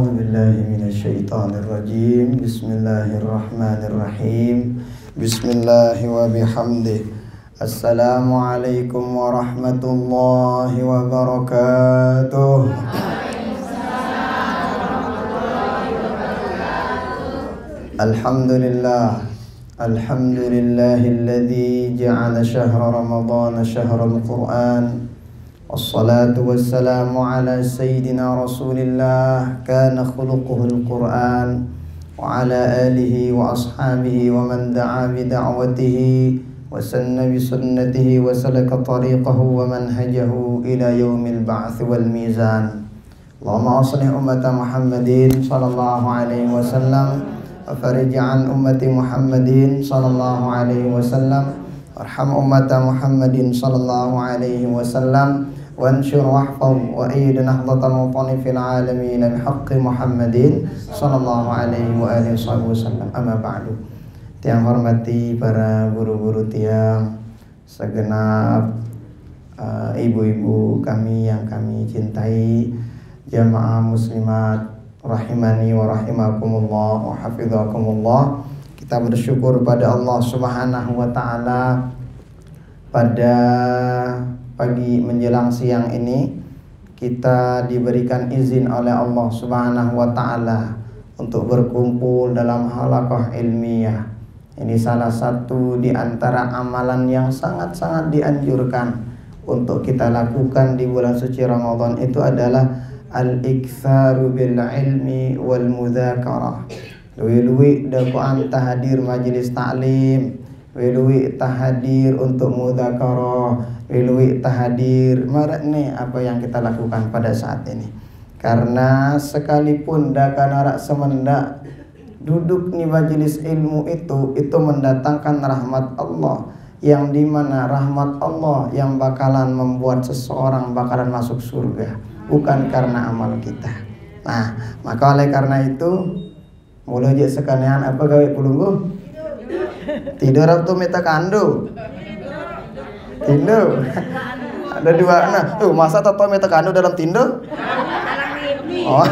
A'udzu billahi minasyaitonir rajim. Bismillahirrahmanirrahim. Bismillahi wa bihamdih. Assalamualaikum warahmatullahi wabarakatuh. Alhamdulillah. Alhamdulillahilladzi ja'ala syahra ramadhana syahral Qur'an. Wassalatu wassalamu ala sayyidina Rasulillah kana khuluquhul Qur'an wa ala alihi wa ashabihi wa man da'a bi da'watihi wa sanna bi sunnatihi wa salaka tariqahu wa manhajahu ila yaumil ba'ts wal mizan. Allahumma aslih ummata Muhammadin sallallahu alaihi wasallam wa farij an ummati Muhammadin sallallahu alaihi wasallam warham ummata Muhammadin sallallahu alaihi wasallam وانشر واحفظ وأيد نهضة الوطن في العالمين بحق محمد صلى الله عليه وآله وسلم. Amma ba'du. Tiang hormati para guru-guru tiang, segenap ibu-ibu kami yang kami cintai, jamaah muslimat rahimani wa rahimakumullah wa hafizakumullah. Kita bersyukur pada Allah Subhanahu wa taala pada pagi menjelang siang ini kita diberikan izin oleh Allah Subhanahu wa taala untuk berkumpul dalam halaqah ilmiah. Ini salah satu di antara amalan yang sangat-sangat dianjurkan untuk kita lakukan di bulan suci Ramadan, itu adalah al-iktsaru bil ilmi wal mudzakarah. Luwi-luwi dakwaan tahadir majelis taklim, luwi-luwi tahadir untuk mudzakarah, luwi tahadir marakne apa yang kita lakukan pada saat ini. Karena sekalipun dakanarak semendak duduk di majelis ilmu itu mendatangkan rahmat Allah, yang dimana rahmat Allah yang bakalan membuat seseorang bakalan masuk surga, bukan karena amal kita. Nah, maka oleh karena itu mulai aja sekalian apa gawe pulunggu tidur atau meta kando tidur ada dua. Nah masa tato meta kando dalam tindo. Oh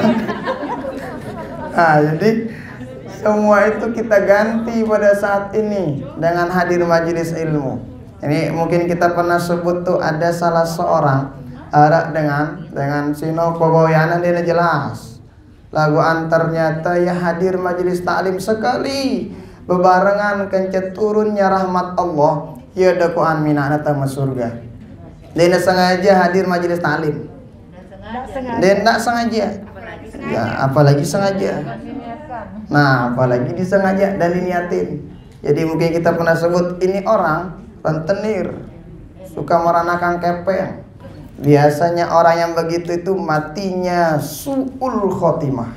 nah, jadi semua itu kita ganti pada saat ini dengan hadir majelis ilmu. Ini mungkin kita pernah sebut tuh, ada salah seorang dengan sino kogoyanan dia jelas lagu ternyata ya hadir majelis taklim sekali bebarengan kencet turunnya rahmat Allah, ya dakwaan minana tama surga. Dia sengaja hadir majelis taklim, dia tak sengaja, ya apalagi sengaja. Nah apalagi disengaja dan diniatin. Jadi mungkin kita pernah sebut ini orang rentenir, suka meranakan kepeng. Biasanya orang yang begitu itu matinya su'ul khotimah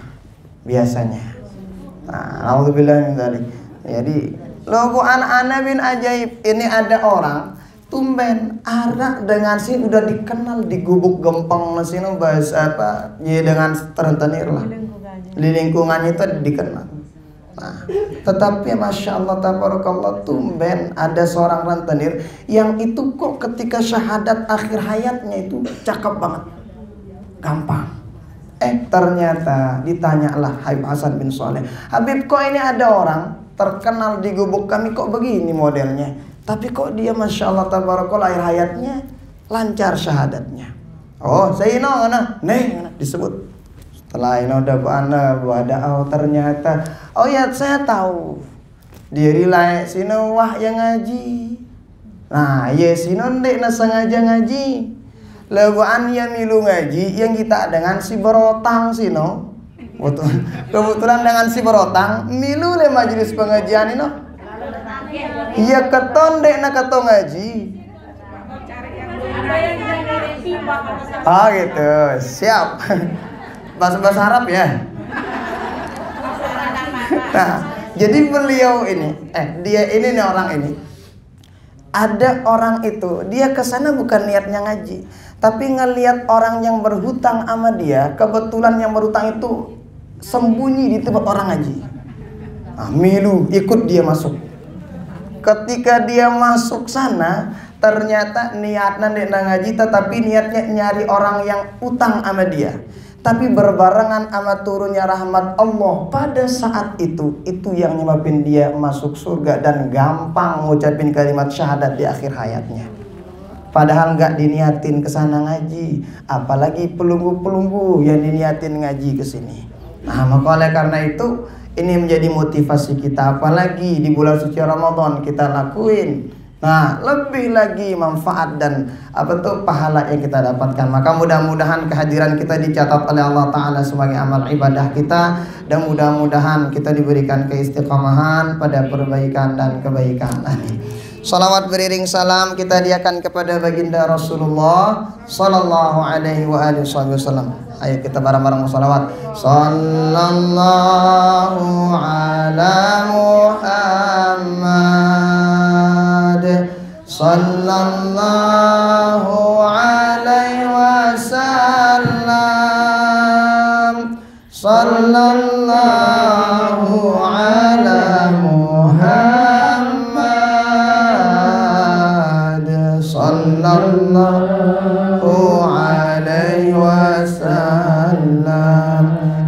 biasanya. Nah, alhamdulillah min dzalik. Jadi logo anak-anak bin ajaib ini ada orang tumben arak dengan sini udah dikenal di gubuk gempeng mesin bahasa apa ya, dengan terentenir lah di lingkungannya itu dikenal. Nah, tetapi masya Allah tabarakallah, tumben ada seorang rentenir yang itu kok ketika syahadat akhir hayatnya itu cakep banget, gampang. Ternyata ditanyalah Habib Hasan bin Saleh, Habib kok ini ada orang terkenal di gubuk kami kok begini modelnya, tapi kok dia masya Allah tabarakallah akhir hayatnya lancar syahadatnya. Oh saya nih disebut. Setelah ini udah ternyata oh ya saya tahu diri lain sino wah yang ngaji. Nah ya sino ndek na sengaja ngaji laguan ya milu ngaji yang kita dengan si berotang sino. Kebetulan dengan si berotang milu le majelis pengajian ini. Iya keton dek na keton ngaji. Oh gitu, siap. Bahasa Arab ya. Nah, jadi beliau ini, dia ini nih orang ini. Ada orang itu, dia kesana bukan niatnya ngaji, tapi ngelihat orang yang berhutang sama dia. Kebetulan yang berhutang itu sembunyi di tempat orang ngaji. Nah, milu ikut dia masuk. Ketika dia masuk sana, ternyata niatnya ngaji, tetapi niatnya nyari orang yang utang sama dia. tapi berbarengan sama turunnya rahmat Allah pada saat itu yang nyebabin dia masuk surga dan gampang ngucapin kalimat syahadat di akhir hayatnya. Padahal nggak diniatin kesana ngaji, apalagi pelunggu-pelunggu yang diniatin ngaji ke sini. Nah, maka oleh karena itu ini menjadi motivasi kita, apalagi di bulan suci Ramadan kita lakuin. Nah, lebih lagi manfaat dan pahala yang kita dapatkan. Maka mudah-mudahan kehadiran kita dicatat oleh Allah Ta'ala sebagai amal ibadah kita, dan mudah-mudahan kita diberikan keistiqomahan pada perbaikan dan kebaikan. Amin. Salawat beriring salam kita hadiahkan kepada baginda Rasulullah sallallahu alaihi wa alihi wasallam. Ayo kita bareng-bareng salawat. Sallallahu ala Muhammad, sallallahu alaihi wasallam, sallallahu ala Muhammad, sallallahu alaihi wasallam.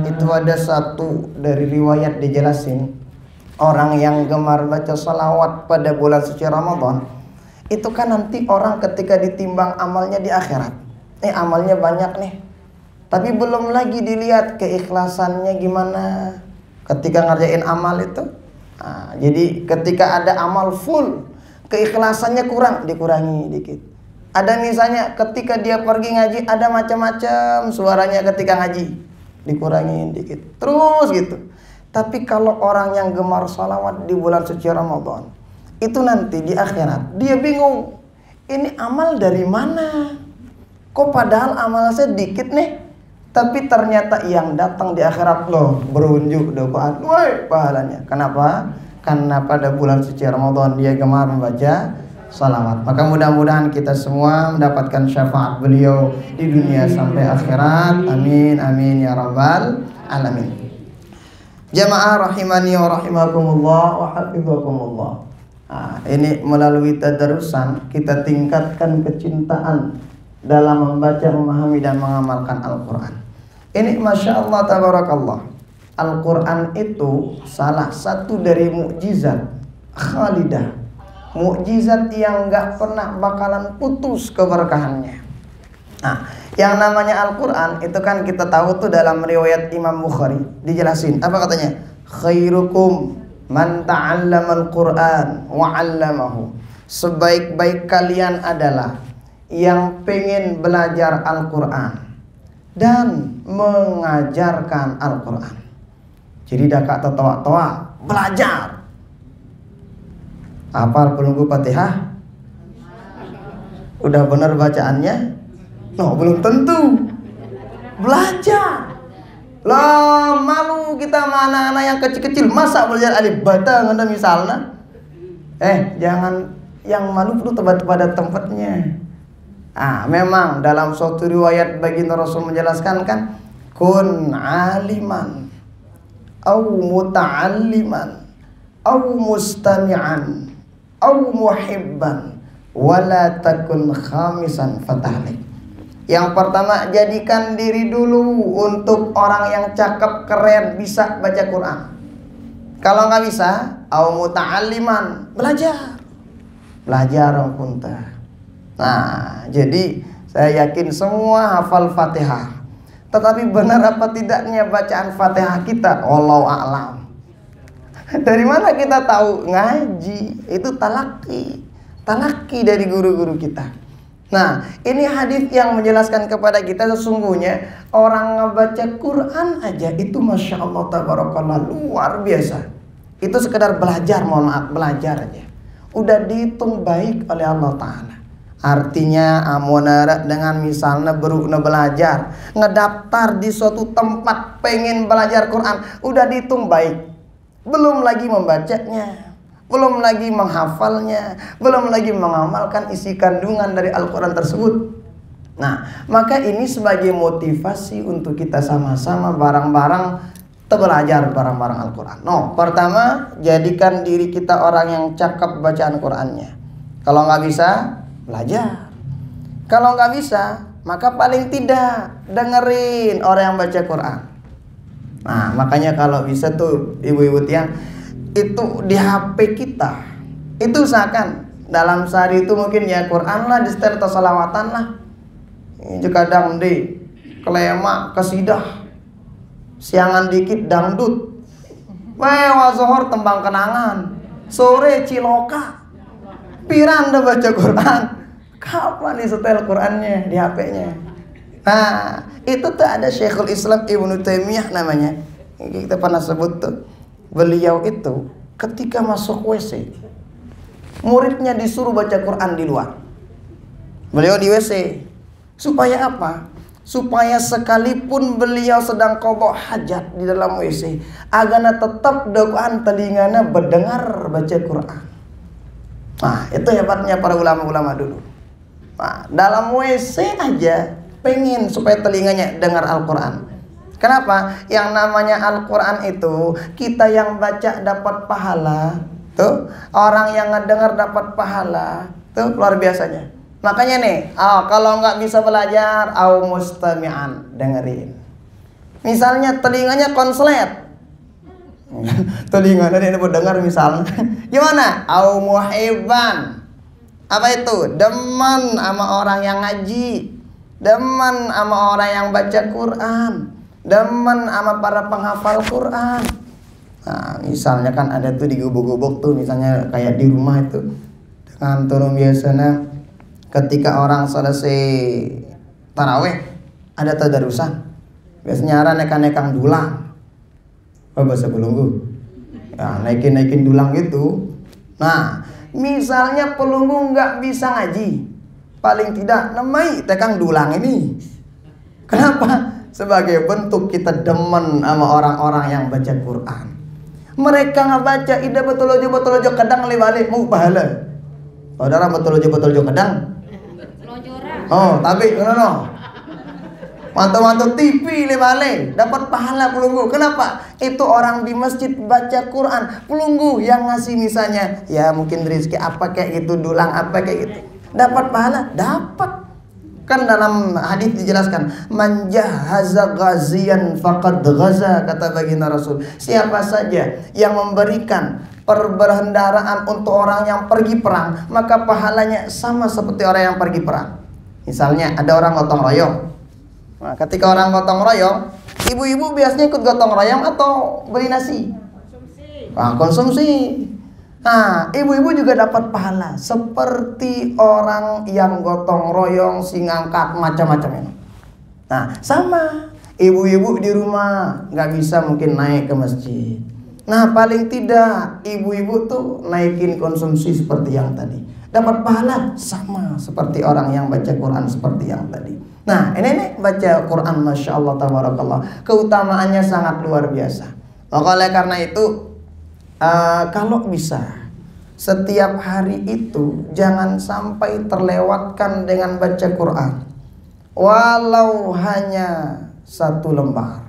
Itu ada satu dari riwayat dijelasin, orang yang gemar baca salawat pada bulan suci Ramadan itu kan nanti orang ketika ditimbang amalnya di akhirat, amalnya banyak nih, tapi belum lagi dilihat keikhlasannya gimana ketika ngerjain amal itu. Nah, jadi ketika ada amal full, keikhlasannya kurang, dikurangi dikit. Ada misalnya ketika dia pergi ngaji ada macam-macam suaranya ketika ngaji, dikurangin dikit, terus gitu. Tapi kalau orang yang gemar salawat di bulan suci Ramadan, itu nanti di akhirat dia bingung, ini amal dari mana? Kok padahal amal saya dikit nih, tapi ternyata yang datang di akhirat loh berunjuk doaan, woi pahalanya. Kenapa? Karena pada bulan suci Ramadan dia gemar membaca salawat. Maka mudah-mudahan kita semua mendapatkan syafaat beliau di dunia sampai akhirat. Amin amin ya rabbal alamin. Jamaah rahimani wa rahimakumullah wa hafizakumullah. Nah, ini melalui tadarusan kita tingkatkan kecintaan dalam membaca, memahami dan mengamalkan Al-Quran. Ini Masya Allah tabarakallah, Al-Quran itu salah satu dari mukjizat khalidah, mukjizat yang gak pernah bakalan putus keberkahannya. Nah, yang namanya Al-Quran itu kan kita tahu tuh dalam riwayat Imam Bukhari dijelasin, apa katanya? Khairukum man ta'allamal Qur'an wa 'allamahu. Sebaik-baik kalian adalah yang pengen belajar Al-Quran dan mengajarkan Al-Quran. Jadi dah kata toa-toa belajar. Hafal pelunggu Fatihah? Udah benar bacaannya? No, belum tentu. Belajar. Lah malu kita mana anak yang kecil-kecil masa belajar alif bata nganda misalnya. Jangan yang malu perlu pada tempatnya. Memang dalam suatu riwayat baginda Rasul menjelaskan kan, kun aliman au muta'alliman au mustami'an au muhibban wala takun khamisan fatahlik. Yang pertama, jadikan diri dulu untuk orang yang cakep, keren, bisa baca Quran. Kalau nggak bisa, au muta'alliman, belajar orang punta. Nah, jadi saya yakin semua hafal Fatihah. Tetapi benar apa tidaknya bacaan Fatihah kita? Wallahu a'lam. Dari mana kita tahu? Ngaji. Itu talaki dari guru-guru kita. Nah, ini hadis yang menjelaskan kepada kita sesungguhnya orang ngebaca Quran aja itu Masya Allah tabarakallah luar biasa. Itu sekedar belajar, mohon maaf, belajar aja udah dihitung baik oleh Allah Ta'ala. Artinya amonara dengan misalnya berukna belajar, ngedaftar di suatu tempat pengen belajar Quran, udah dihitung baik. Belum lagi membacanya, belum lagi menghafalnya, belum lagi mengamalkan isi kandungan dari Al-Quran tersebut. Nah, maka ini sebagai motivasi untuk kita sama-sama bareng-bareng belajar bareng-bareng Al-Quran. Pertama, jadikan diri kita orang yang cakep bacaan Qurannya. Kalau nggak bisa, belajar. Kalau nggak bisa, maka paling tidak dengerin orang yang baca Quran. Nah, makanya kalau bisa tuh ibu-ibu tiang itu di HP kita itu usahakan dalam sehari itu mungkin ya Quran lah, di setel atau salawatan lah. Ini kadang di kelema kesidah, siangan dikit dangdut, wazohor tembang kenangan, sore ciloka, piran dah baca Quran. Kapan nih setel Qurannya di HP-nya? Nah, itu tuh ada Syekhul Islam Ibnu Taimiyah namanya. Kita pernah sebut tuh. Beliau itu ketika masuk WC, muridnya disuruh baca Quran di luar. Beliau di WC. Supaya apa? Supaya sekalipun beliau sedang qadha hajat di dalam WC, agana tetap doaan telingana berdengar baca Quran. Nah, itu hebatnya para ulama-ulama dulu. Nah, dalam WC aja pengen supaya telinganya dengar Al-Quran. Kenapa? Yang namanya Al-Quran itu kita yang baca dapat pahala, tuh orang yang ngedengar dapat pahala, tuh luar biasanya. Makanya nih, kalau nggak bisa belajar, mustami'an, dengerin. Misalnya telinganya konslet, telinganya ini mendengar misalnya, gimana? Muhibban. Apa itu? Demen sama orang yang ngaji, demen sama orang yang baca Quran, demen sama para penghafal Quran. Nah, misalnya kan ada tuh di gubuk-gubuk tuh, misalnya kayak di rumah itu dengan turun biasanya ketika orang selesai taraweh ada tadarusan, biasanya ada nekang-nekang dulang. Apa bahasa Belunggu? Ya, naikin dulang gitu. Nah, misalnya pelunggu nggak bisa ngaji, paling tidak nemai tekang dulang ini. Kenapa? Sebagai bentuk kita demen sama orang-orang yang baca Quran. Mereka nggak baca, ida betul aja kadang lewale mau pahala. Saudara betul aja kadang. Oh, tapi no. Mantu-mantu TV lewale dapat pahala pelunggu. Kenapa? Itu orang di masjid baca Quran. Pelunggu yang ngasih misalnya, ya mungkin rezeki apa kayak gitu, dulang apa kayak gitu, dapat pahala, dapat. Kan dalam hadis dijelaskan, man jahaza ghaziyan faqad ghaza, kata baginda Rasul. Siapa saja yang memberikan perbendaharaan untuk orang yang pergi perang, maka pahalanya sama seperti orang yang pergi perang. Misalnya ada orang gotong royong. Nah, ketika orang gotong royong, ibu-ibu biasanya ikut gotong royong atau beli nasi? Konsumsi. Nah, ibu-ibu juga dapat pahala seperti orang yang gotong royong, si ngangkat macam-macam ini. Nah, sama ibu-ibu di rumah nggak bisa mungkin naik ke masjid. Nah, paling tidak ibu-ibu tuh naikin konsumsi seperti yang tadi, dapat pahala sama seperti orang yang baca Quran seperti yang tadi. Nah, ini baca Quran, Masya Allah, tabarakallah, keutamaannya sangat luar biasa. Maka oleh karena itu, kalau bisa setiap hari itu jangan sampai terlewatkan dengan baca Quran, walau hanya 1 lembar.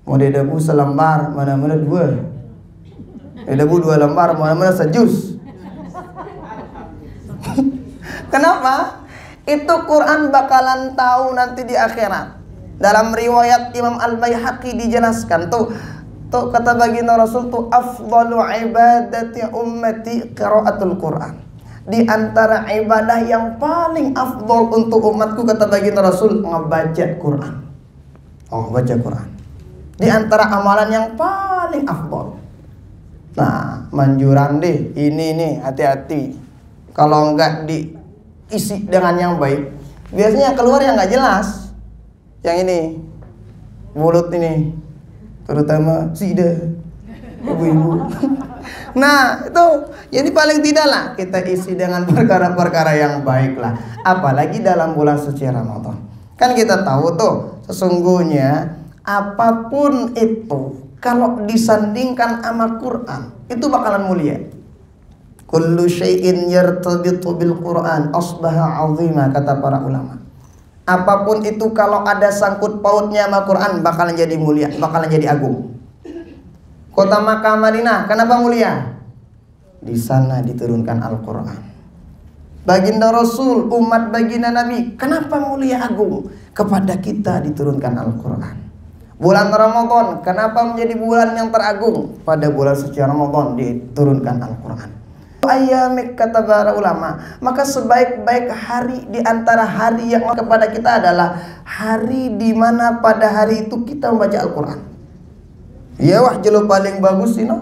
Mau debu selembar, mana-mana 2. Debu 2 lembar, mana-mana sejus. Kenapa? Itu Quran bakalan tahu nanti di akhirat. Dalam riwayat Imam Al-Baihaqi dijelaskan tuh kata baginda Rasul tuh, afdalu ibadati ummati qiraatul Quran. Di antara ibadah yang paling afdal untuk umatku, kata baginda Rasul, ngebaca Quran. Baca Quran. Di antara amalan yang paling afdal. Nah, manjuran deh, ini nih hati-hati. Kalau enggak diisi dengan yang baik, biasanya keluar yang nggak jelas. Yang ini, mulut ini, terutama sida, ibu-ibu. Nah, itu jadi paling tidak lah kita isi dengan perkara-perkara yang baik lah. Apalagi dalam bulan suci Ramadan. Kan kita tahu tuh, sesungguhnya apapun itu kalau disandingkan sama Quran, itu bakalan mulia. Kullu syai'in yartabitu bil Quran asbaha 'azima, kata para ulama. Apapun itu kalau ada sangkut pautnya sama Quran bakalan jadi mulia, bakalan jadi agung. Kota Makkah Madinah kenapa mulia? Di sana diturunkan Al-Quran. baginda Rasul, umat baginda Nabi. Kenapa mulia agung? Kepada kita diturunkan Al-Quran. Bulan Ramadan, kenapa menjadi bulan yang teragung? Pada bulan suci Ramadan diturunkan Al-Quran. Ayamik, kata para ulama, maka sebaik-baik hari di antara hari yang kepada kita adalah hari di mana pada hari itu kita membaca Al-Quran. Ya wah, jelo paling bagus ini,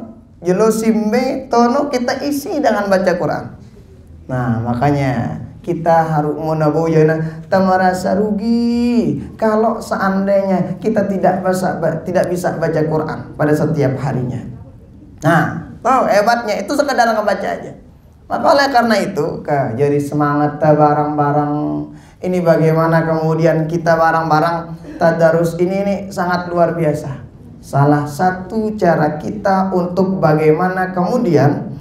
jelo simbe tono kita isi dengan baca Quran. Nah, makanya kita harus menabuyana, tak merasa rugi kalau seandainya kita tidak bisa baca Quran pada setiap harinya. Nah, tahu hebatnya itu sekadar ngebaca aja. Maka oleh karena itu, jadi semangat barang-barang ini bagaimana kemudian kita barang-barang tadarus ini sangat luar biasa. Salah satu cara kita untuk bagaimana kemudian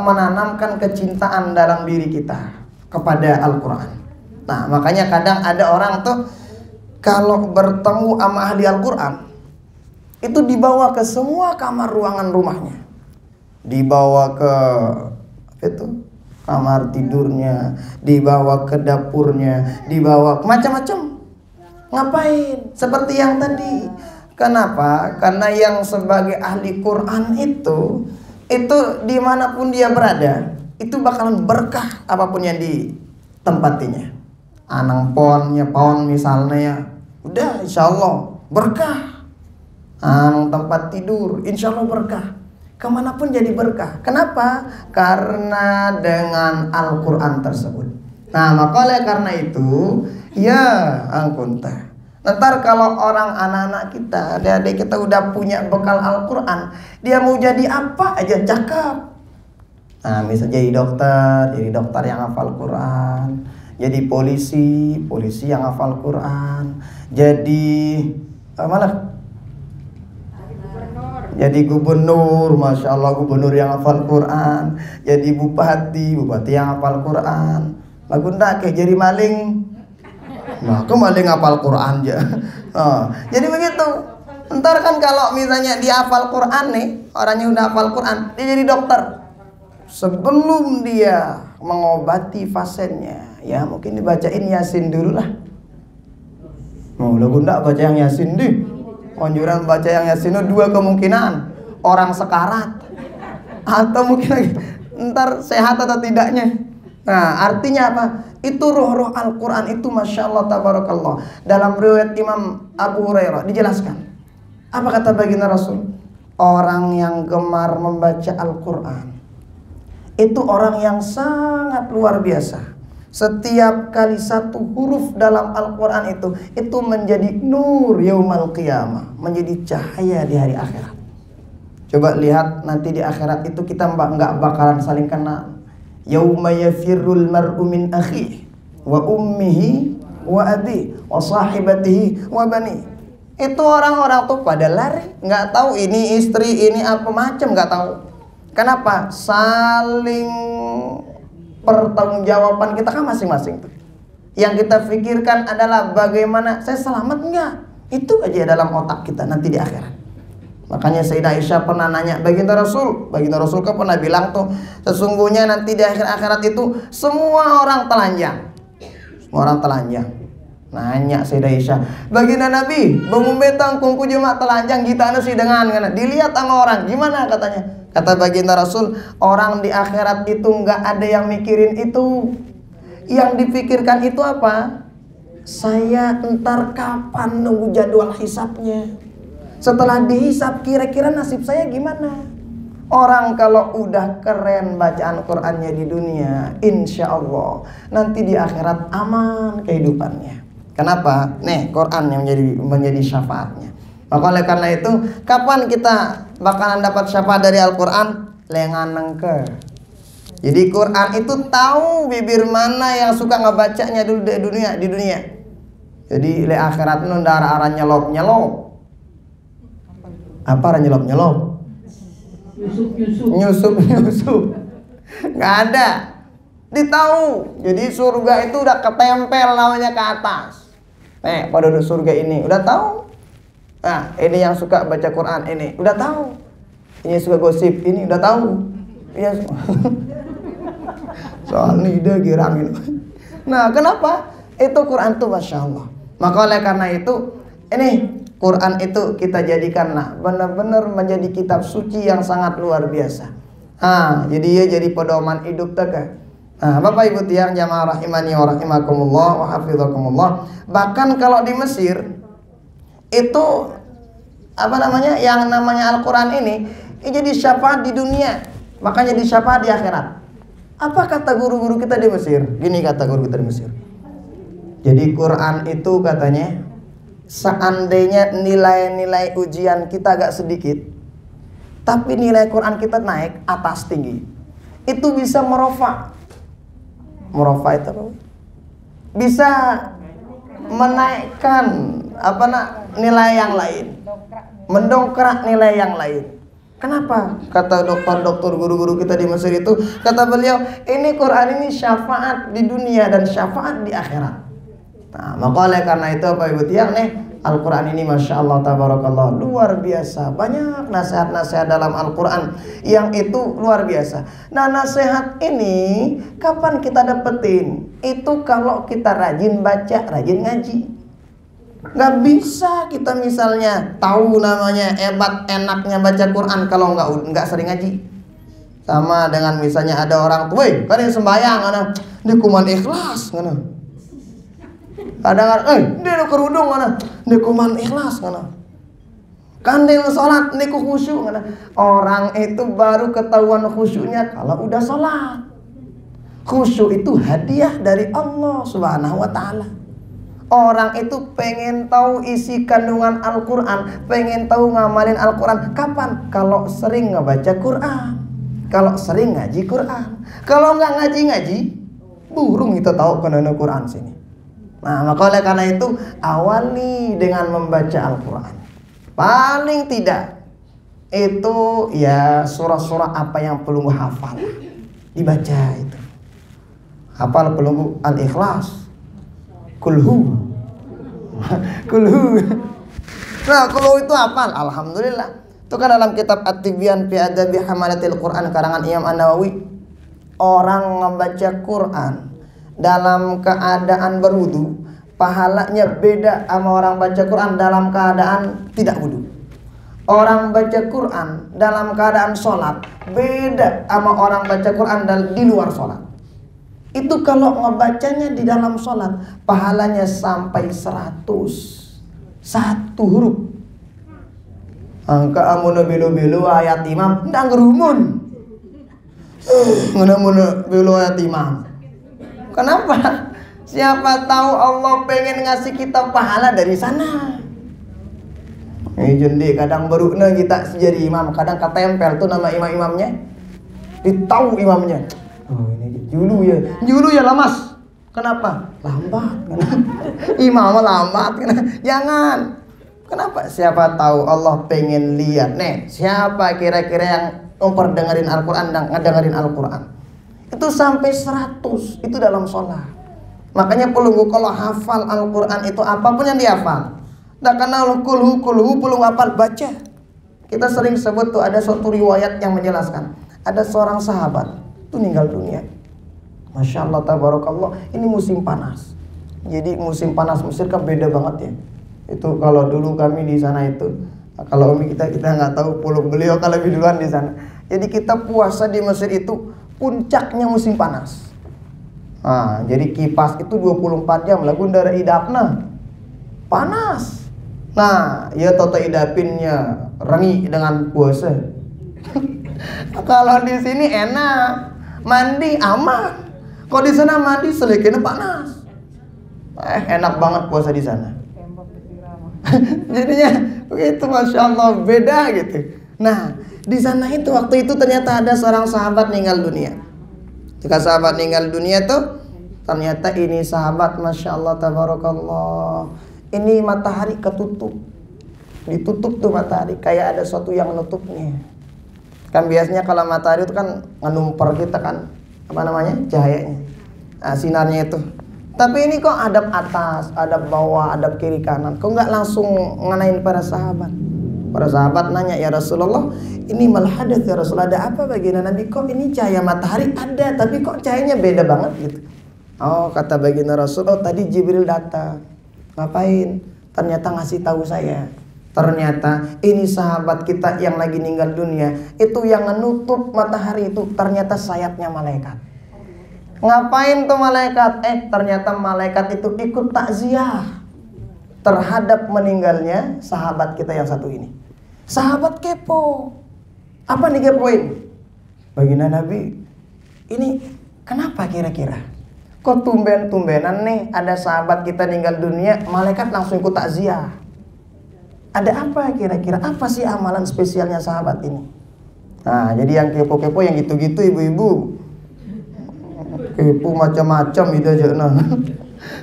menanamkan kecintaan dalam diri kita kepada Al-Quran. Nah, makanya kadang ada orang tuh kalau bertemu sama ahli Al-Quran itu dibawa ke semua kamar ruangan rumahnya, dibawa ke itu kamar tidurnya, dibawa ke dapurnya, dibawa ke macam-macam. Ngapain? Seperti yang tadi. Kenapa? Karena yang sebagai ahli Quran itu dimanapun dia berada, itu bakalan berkah apapun yang ditempatinya. Anang ponnya pon misalnya ya, udah insya Allah berkah. Anang tempat tidur, insya Allah berkah. Kemanapun jadi berkah. Kenapa? Karena dengan Al-Quran tersebut. Nah, maka oleh karena itu, ya ampun teh. Ntar kalau orang anak-anak kita, adik-adik kita udah punya bekal Al-Quran, dia mau jadi apa aja cakep. Nah, misalnya jadi dokter yang hafal Quran, jadi polisi yang hafal Quran, jadi mana? Jadi gubernur, masya Allah, gubernur yang hafal Quran. Jadi bupati yang hafal Quran. Lagu ndak kayak jadi maling. Nah, aku maling hafal Quran aja. Jadi begitu. Ntar kan kalau misalnya dia hafal Quran nih, orangnya udah hafal Quran, dia jadi dokter. Sebelum dia mengobati pasiennya, ya mungkin dibacain Yasin dulu lah. Lagu ndak baca yang Yasin deh. Anjuran baca yang Yasin itu dua kemungkinan, orang sekarat atau mungkin lagi ntar sehat atau tidaknya. Nah, artinya apa? Itu roh-roh Al-Quran itu masya Allah tabarakallah. Dalam riwayat Imam Abu Hurairah dijelaskan, apa kata baginda Rasul? Orang yang gemar membaca Al-Quran itu orang yang sangat luar biasa. Setiap kali satu huruf dalam Al-Quran itu menjadi nur yaumal qiyamah, menjadi cahaya di hari akhirat. Coba lihat nanti di akhirat itu kita nggak bakalan saling kenal. Yauma yafirrul mar'u min akhihi wa ummihi wa abi wa sahibatihi wa bani. Itu orang-orang tuh pada lari, nggak tahu ini istri, ini apa macam, nggak tahu. Kenapa? Saling pertanggungjawaban kita kan masing-masing tuh. Yang kita pikirkan adalah bagaimana saya selamat enggak. Itu aja dalam otak kita nanti di akhirat. Makanya Sayyidah Aisyah pernah nanya baginda Rasul kan pernah bilang tuh, sesungguhnya nanti di akhir akhirat itu semua orang telanjang. Semua orang telanjang. Nanya Sayyidah Aisyah, baginda Nabi, bengumbetang kungku jemaat telanjang kita sih dengan dilihat sama orang gimana katanya. Kata baginda Rasul, orang di akhirat itu nggak ada yang mikirin itu. Yang dipikirkan itu apa? Saya entar kapan nunggu jadwal hisapnya. Setelah dihisap kira-kira nasib saya gimana? Orang kalau udah keren bacaan Qur'annya di dunia, insya Allah nanti di akhirat aman kehidupannya. Kenapa? Nih Qur'an yang menjadi syafaatnya. Maka oleh karena itu, kapan kita bakalan dapat syafaat dari Al-Quran? Lengan nengker. Jadi Quran itu tahu bibir mana yang suka ngebacanya dulu di dunia. Jadi le akhirat nu ndara arah nyelop. Apa arah nyelop? Nyusup. Nggak ada. Ditahu. Jadi surga itu udah ketempel namanya ke atas. Pada surga ini udah tahu. Nah, ini yang suka baca Quran ini udah tahu. Ini suka gosip ini udah tahu. Iya. Soal lidah girangin. Nah, kenapa? Itu Quran tuh Masya Allah. Maka oleh karena itu, ini Quran itu kita jadikanlah benar-benar menjadi kitab suci yang sangat luar biasa. Jadi ya jadi pedoman hidup tega. Bapak Ibu tiang jamaah rahimani wa rahimakumullah wa hafizakumullah. Bahkan kalau di Mesir itu yang namanya Al-Quran ini jadi syafaat di dunia, makanya jadi syafaat di akhirat. Apa kata guru-guru kita di Mesir? Gini kata guru kita di Mesir. Jadi Quran itu katanya, seandainya nilai-nilai ujian kita agak sedikit, tapi nilai Quran kita naik atas tinggi, itu bisa merofa. Merofa itu apa? Bisa menaikkan nilai yang lain, mendongkrak nilai yang lain. Kenapa? Kata dokter guru-guru kita di Mesir itu, kata beliau, ini Quran ini syafaat di dunia dan syafaat di akhirat. Nah, maka oleh karena itu Bapak Ibu tiang nih, Al-Quran ini Masya Allah tabarakallah luar biasa. Banyak nasihat-nasihat dalam Al-Quran yang itu luar biasa. Nah, nasihat ini kapan kita dapetin? Itu kalau kita rajin baca, rajin ngaji. Gak bisa kita misalnya tahu namanya hebat enaknya baca Quran kalau nggak sering ngaji. Sama dengan misalnya ada orang tua, kan yang sembahyang, dia kuman ikhlas, kadang-kadang, dia kerudung, dia kuman ikhlas, kan dia sholat, dia khusyuk. Orang itu baru ketahuan khusyuknya kalau udah sholat. Khusyuk itu hadiah dari Allah Subhanahu Wa Taala. Orang itu pengen tahu isi kandungan Al-Quran, pengen tahu ngamalin Al-Quran. Kapan? Kalau sering ngebaca Quran, kalau sering ngaji Quran. Kalau nggak ngaji-ngaji, burung kita tahu kandungan Quran sini. Nah, maka oleh karena itu, awali dengan membaca Al-Quran. Paling tidak, itu ya surah-surah apa yang perlu hafal, dibaca itu. Hafal perlu Al-Ikhlas, Kulhu. Nah, kalau itu hafal, alhamdulillah. Itu kan dalam kitab At-Tibyan fi Adabi Hamalatil Quran karangan Imam An-Nawawi. Orang membaca Quran dalam keadaan berwudu, pahalanya beda sama orang baca Quran dalam keadaan tidak wudu. Orang baca Quran dalam keadaan sholat beda sama orang baca Quran di luar sholat. Itu kalau ngebacanya di dalam sholat, pahalanya sampai 100. Satu huruf. Angka amuna belu-belu ayat imam ndak ngerumun. Muna-muna belu ayat imam. Kenapa? Siapa tahu Allah pengen ngasih kita pahala dari sana. Jadi kadang berukna kita jadi imam, kadang ketempel tuh nama imam-imamnya. Ditahu imamnya. Oh, ini julu ya lamas. Kenapa? Lambat. Imam lambat. Jangan. Kenapa? Siapa tahu Allah pengen lihat. Nih, siapa kira-kira yang memperdengerin Al-Quran dan ngedengerin Al-Quran? Itu sampai 100. Itu dalam sholat. Makanya kalau hafal Al-Quran itu apapun yang dihafal. Nah, karena kulhu perlu hafal, baca. Kita sering sebut tuh ada suatu riwayat yang menjelaskan. Ada seorang sahabat itu meninggal dunia. Masya Allah tabarakallah. Ini musim panas. Jadi musim panas Mesir kan beda banget ya. Itu kalau dulu kami di sana itu, kalau umi kita nggak tahu, pulau beliau kalau lebih duluan di sana. Jadi kita puasa di Mesir itu puncaknya musim panas. Nah, jadi kipas itu 24 jam lah gundara idapna. Panas. Nah, ya toto idapinnya rengi dengan puasa. Kalau di sini enak. Mandi aman. Kalau di sana mandi selikinnya panas. Enak banget puasa di sana. Jadinya begitu, Masya Allah, beda gitu. Nah, di sana itu waktu itu ternyata ada seorang sahabat meninggal dunia. Jika sahabat meninggal dunia tuh, ternyata ini sahabat Masya Allah tabarakallah, ini matahari ketutup. Ditutup tuh matahari, kayak ada sesuatu yang menutupnya. Kan biasanya kalau matahari itu kan ngenumper kita kan, apa namanya, cahayanya, sinarnya itu. Tapi ini kok adab atas, adab bawah, adab kiri kanan. Kok nggak langsung ngenain para sahabat? Para sahabat nanya, ya Rasulullah, ini mal hadath ya Rasulullah, ada apa baginda Nabi? Kok ini cahaya matahari ada, tapi kok cahayanya beda banget gitu. Oh, kata baginda Rasulullah, tadi Jibril datang. Ngapain? Ternyata ngasih tahu saya. Ternyata ini sahabat kita yang lagi meninggal dunia, itu yang menutup matahari itu ternyata sayapnya malaikat. Ngapain tuh malaikat? Ternyata malaikat itu ikut takziah terhadap meninggalnya sahabat kita yang satu ini. Sahabat kepo. Apa nih kepoin? Baginda Nabi, ini kenapa kira-kira? Kok tumben-tumbenan nih ada sahabat kita meninggal dunia, malaikat langsung ikut takziah. Ada apa kira-kira? Apa sih amalan spesialnya sahabat ini? Nah, jadi yang kepo-kepo yang gitu-gitu ibu-ibu. Kepo macam-macam itu aja. Nah.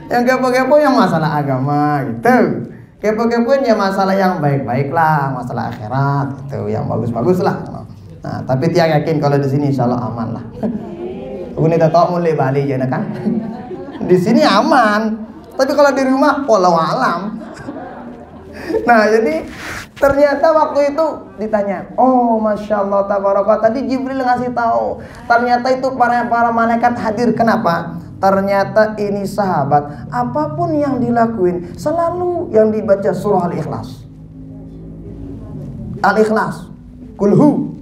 Yang kepo-kepo yang masalah agama gitu. Kepo-kepoin ya masalah yang baik-baik lah, masalah akhirat gitu, yang bagus-bagus lah. Nah, tapi tiang yakin kalau di sini insya Allah aman lah. Aku nih tahu mulai Bali aja kan. Di sini aman. Tapi kalau di rumah, walau alam. Nah, jadi ternyata waktu itu ditanya, oh masya Allah tabarakallah, tadi Jibril ngasih tahu, ternyata itu para malaikat hadir. Kenapa? Ternyata ini sahabat, apapun yang dilakuin selalu yang dibaca surah Al-Ikhlas. Al-Ikhlas, kulhu.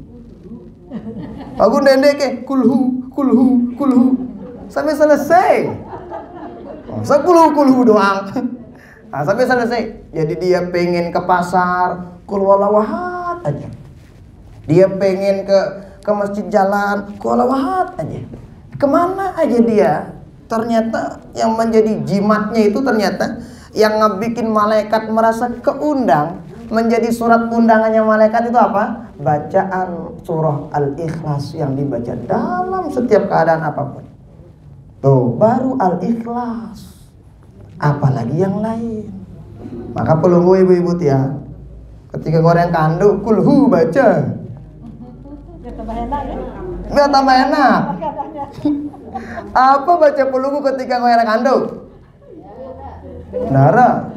Aku ndendeke kulhu, kulhu, kulhu sampai selesai. Kulhu doang. Nah, sampai selesai. Jadi dia pengen ke pasar, kul walawahad aja. Dia pengen ke masjid jalan, kul walawahad aja. Kemana aja dia? Ternyata yang menjadi jimatnya itu ternyata yang ngebikin malaikat merasa keundang, menjadi surat undangannya malaikat itu apa? Bacaan surah Al-Ikhlas yang dibaca dalam setiap keadaan apapun. Tuh, baru Al-Ikhlas. Apalagi yang lain. Maka pelunggu ibu-ibu ya, ketika goreng kandu, kulhu baca. Biar tambah enak. Apa baca pelunggu ketika goreng kandu? Nara.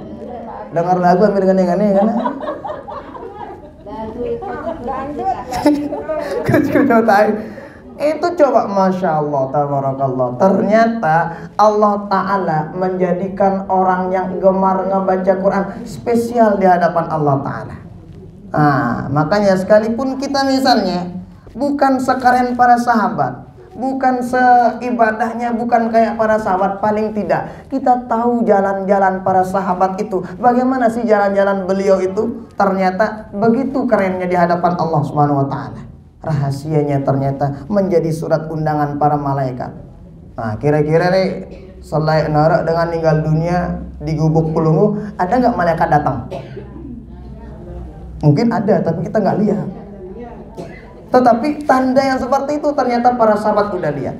Dengar lagu ambil gane-gane kan? Itu coba masya Allah tabarakallah. Ternyata Allah Ta'ala menjadikan orang yang gemar ngebaca Quran spesial di hadapan Allah Ta'ala. Nah, makanya sekalipun kita misalnya bukan sekeren para sahabat, bukan seibadahnya, bukan kayak para sahabat, paling tidak kita tahu jalan-jalan para sahabat itu. Bagaimana sih jalan-jalan beliau itu? Ternyata begitu kerennya di hadapan Allah Subhanahu wa Ta'ala. Rahasianya ternyata menjadi surat undangan para malaikat. Nah, kira-kira nih selain nara dengan meninggal dunia di gubuk pelunggu, ada nggak malaikat datang? Mungkin ada, tapi kita nggak lihat. Tetapi tanda yang seperti itu ternyata para sahabat udah lihat.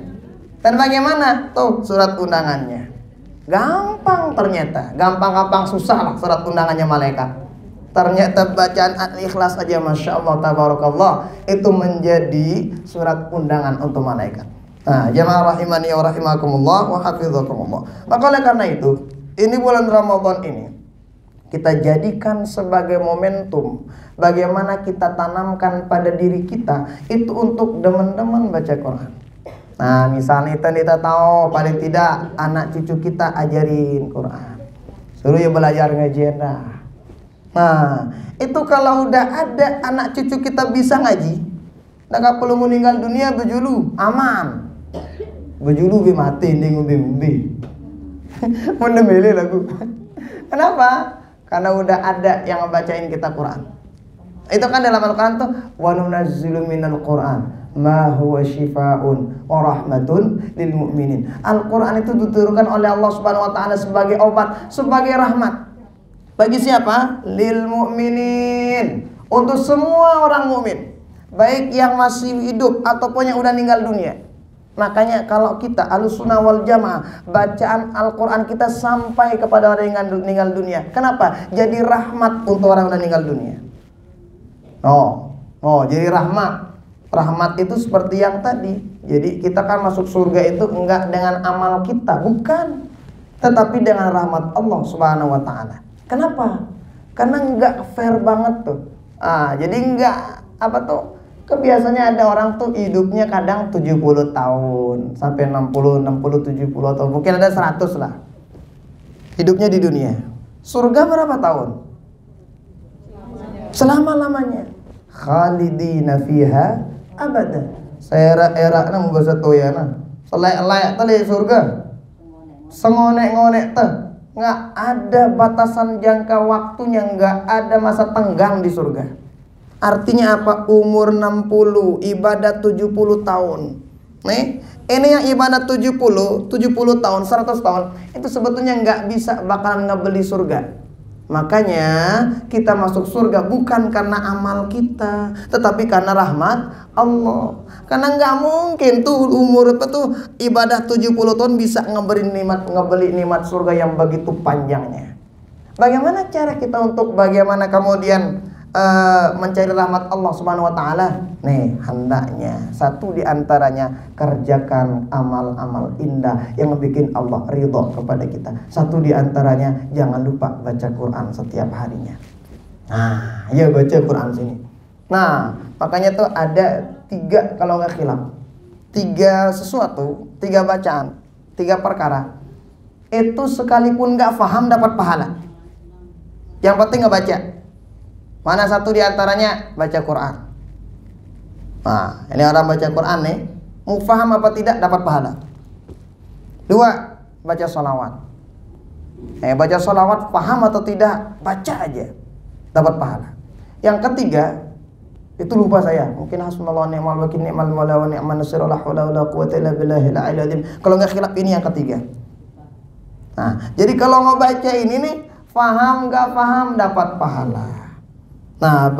Dan bagaimana? Tuh surat undangannya. Gampang ternyata, gampang-gampang susah lah surat undangannya malaikat. Ternyata bacaan Al-Ikhlas aja masya Allah tabarakallah itu menjadi surat undangan untuk malaikat. Nah, jamaah rahimani wa rahimakumullah wa hafizakumullah. Maka oleh karena itu, ini bulan Ramadan ini kita jadikan sebagai momentum bagaimana kita tanamkan pada diri kita itu untuk demen-demen baca Quran. Nah, misalnya kita tahu paling tidak anak cucu kita ajarin Quran. Suruh ya belajar ngaji. Nah, itu kalau udah ada anak cucu kita bisa ngaji, nggak perlu meninggal dunia bejulu aman. Bejulu bi mati nih ngumbi-ngumbi. Mendemeli lagu. Kenapa? Karena udah ada yang ngebacain kita Quran. Itu kan dalam Al-Quran tuh wa nunazzilu minal Quran ma huwa syifaa'un wa rahmatun lil mu'minin. Al-Quran itu diturunkan oleh Allah Subhanahu wa taala sebagai obat, sebagai rahmat. Bagi siapa? Lil mu'minin. Untuk semua orang mukmin, baik yang masih hidup ataupun yang udah meninggal dunia. Makanya kalau kita Ahlussunnah wal Jamaah, bacaan Al-Quran kita sampai kepada orang yang meninggal dunia. Kenapa? Jadi rahmat untuk orang yang udah meninggal dunia. Jadi rahmat. Rahmat itu seperti yang tadi. Jadi kita kan masuk surga itu enggak dengan amal kita, bukan, tetapi dengan rahmat Allah Subhanahu wa taala. Kenapa? Karena enggak fair banget tuh Jadi enggak apa tuh, kebiasaannya ada orang tuh hidupnya kadang 70 tahun sampai 60, 70 atau mungkin ada 100 lah hidupnya di dunia. Surga berapa tahun? Selama-lamanya. Khalidina fiha abada. Saya era nang bahasa toyana. Selek-lek tali surga. Sengonek-ngonek teh. Nggak ada batasan jangka waktunya, nggak ada masa tenggang di surga. Artinya apa? Umur 60, ibadah 70 tahun. Nih, ini yang ibadah 70 tahun, 100 tahun, itu sebetulnya nggak bisa bakalan ngebeli surga. Makanya kita masuk surga bukan karena amal kita, tetapi karena rahmat Allah. Karena nggak mungkin tuh umur apa tuh ibadah 70 tahun bisa ngebeli nikmat surga yang begitu panjangnya. Bagaimana cara kita untuk bagaimana kemudian mencari rahmat Allah Subhanahu wa taala? Nih, hendaknya satu di antaranya kerjakan amal-amal indah yang bikin Allah ridho kepada kita. Satu di antaranya jangan lupa baca Quran setiap harinya. Nah, ya baca Quran sini. Nah, makanya tuh ada 3 kalau nggak khilaf. 3 sesuatu, 3 bacaan, 3 perkara. Itu sekalipun nggak paham dapat pahala. Yang penting nggak baca. Mana satu di antaranya? Baca Quran. Nah, ini orang baca Quran nih, mau paham apa tidak dapat pahala. 2, baca sholawat. Baca sholawat paham atau tidak, baca aja dapat pahala. Yang ketiga, itu lupa saya. Mungkin hasbunallahu wa ni'mal wakil, ni'mal maula wa ni'man nasir, la haula wala quwwata illa billahil aliyil azim. Kalau nggak khilaf ini yang ketiga. Nah, jadi kalau mau baca ini nih, paham nggak paham dapat pahala. Nah,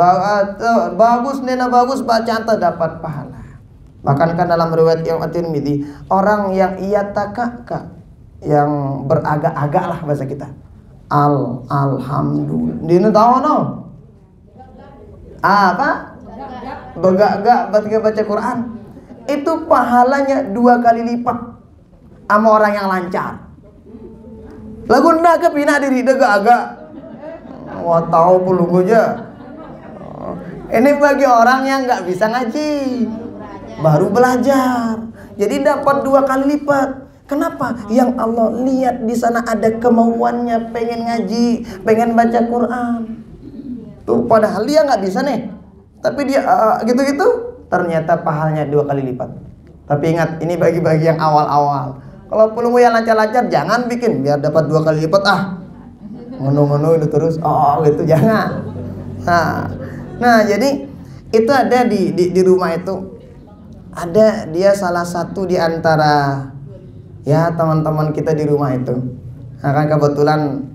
bagus nena bagus bacaan dapat pahala. Bahkan kan dalam riwayat Imam At-Tirmidzi, orang yang ia takaka, yang beragak-agak lah bahasa kita. Alhamdulillah. Dina tahu no? Apa? Begak-gak baca Quran. Itu pahalanya 2 kali lipat sama orang yang lancar. Lagu ndak kepina diri degak-agak. Wah, tahu puluh aja. Ini bagi orang yang nggak bisa ngaji, baru belajar, jadi dapat 2 kali lipat. Kenapa? Yang Allah lihat di sana ada kemauannya, pengen ngaji, pengen baca Quran. Tuh, padahal dia nggak bisa nih, tapi dia gitu-gitu, ternyata pahalanya 2 kali lipat. Tapi ingat, ini bagi-bagi yang awal-awal. Kalau belum yang lancar-lancar, jangan bikin biar dapat 2 kali lipat. Ngono-ngono itu terus, gitu jangan. Nah, jadi itu ada di rumah itu, ada dia salah satu di antara ya teman-teman kita di rumah itu. Nah, kan kebetulan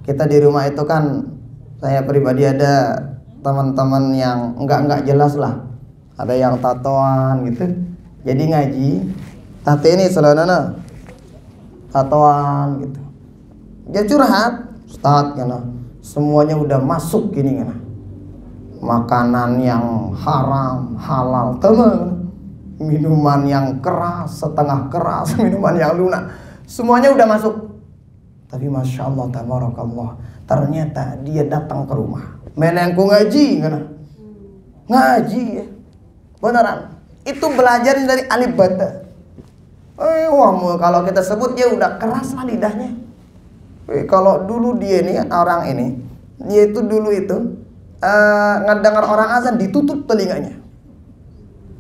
kita di rumah itu kan, saya pribadi ada teman-teman yang enggak jelas lah, ada yang tatoan gitu. Jadi ngaji, tato ini selana tatoan gitu. Dia curhat, Ustaz, semuanya udah masuk gini kan. Makanan yang haram, halal, teman, minuman yang keras, setengah keras, minuman yang lunak, semuanya udah masuk. Tapi masya Allah, tabarakallah, ternyata dia datang ke rumah, menengku ngaji, ngaji ya, beneran. Itu belajar dari alif bata. Wah, kalau kita sebut dia udah keras lah lidahnya. Kalau dulu dia nih orang ini, dia itu dulu itu ngedengar orang azan ditutup telinganya.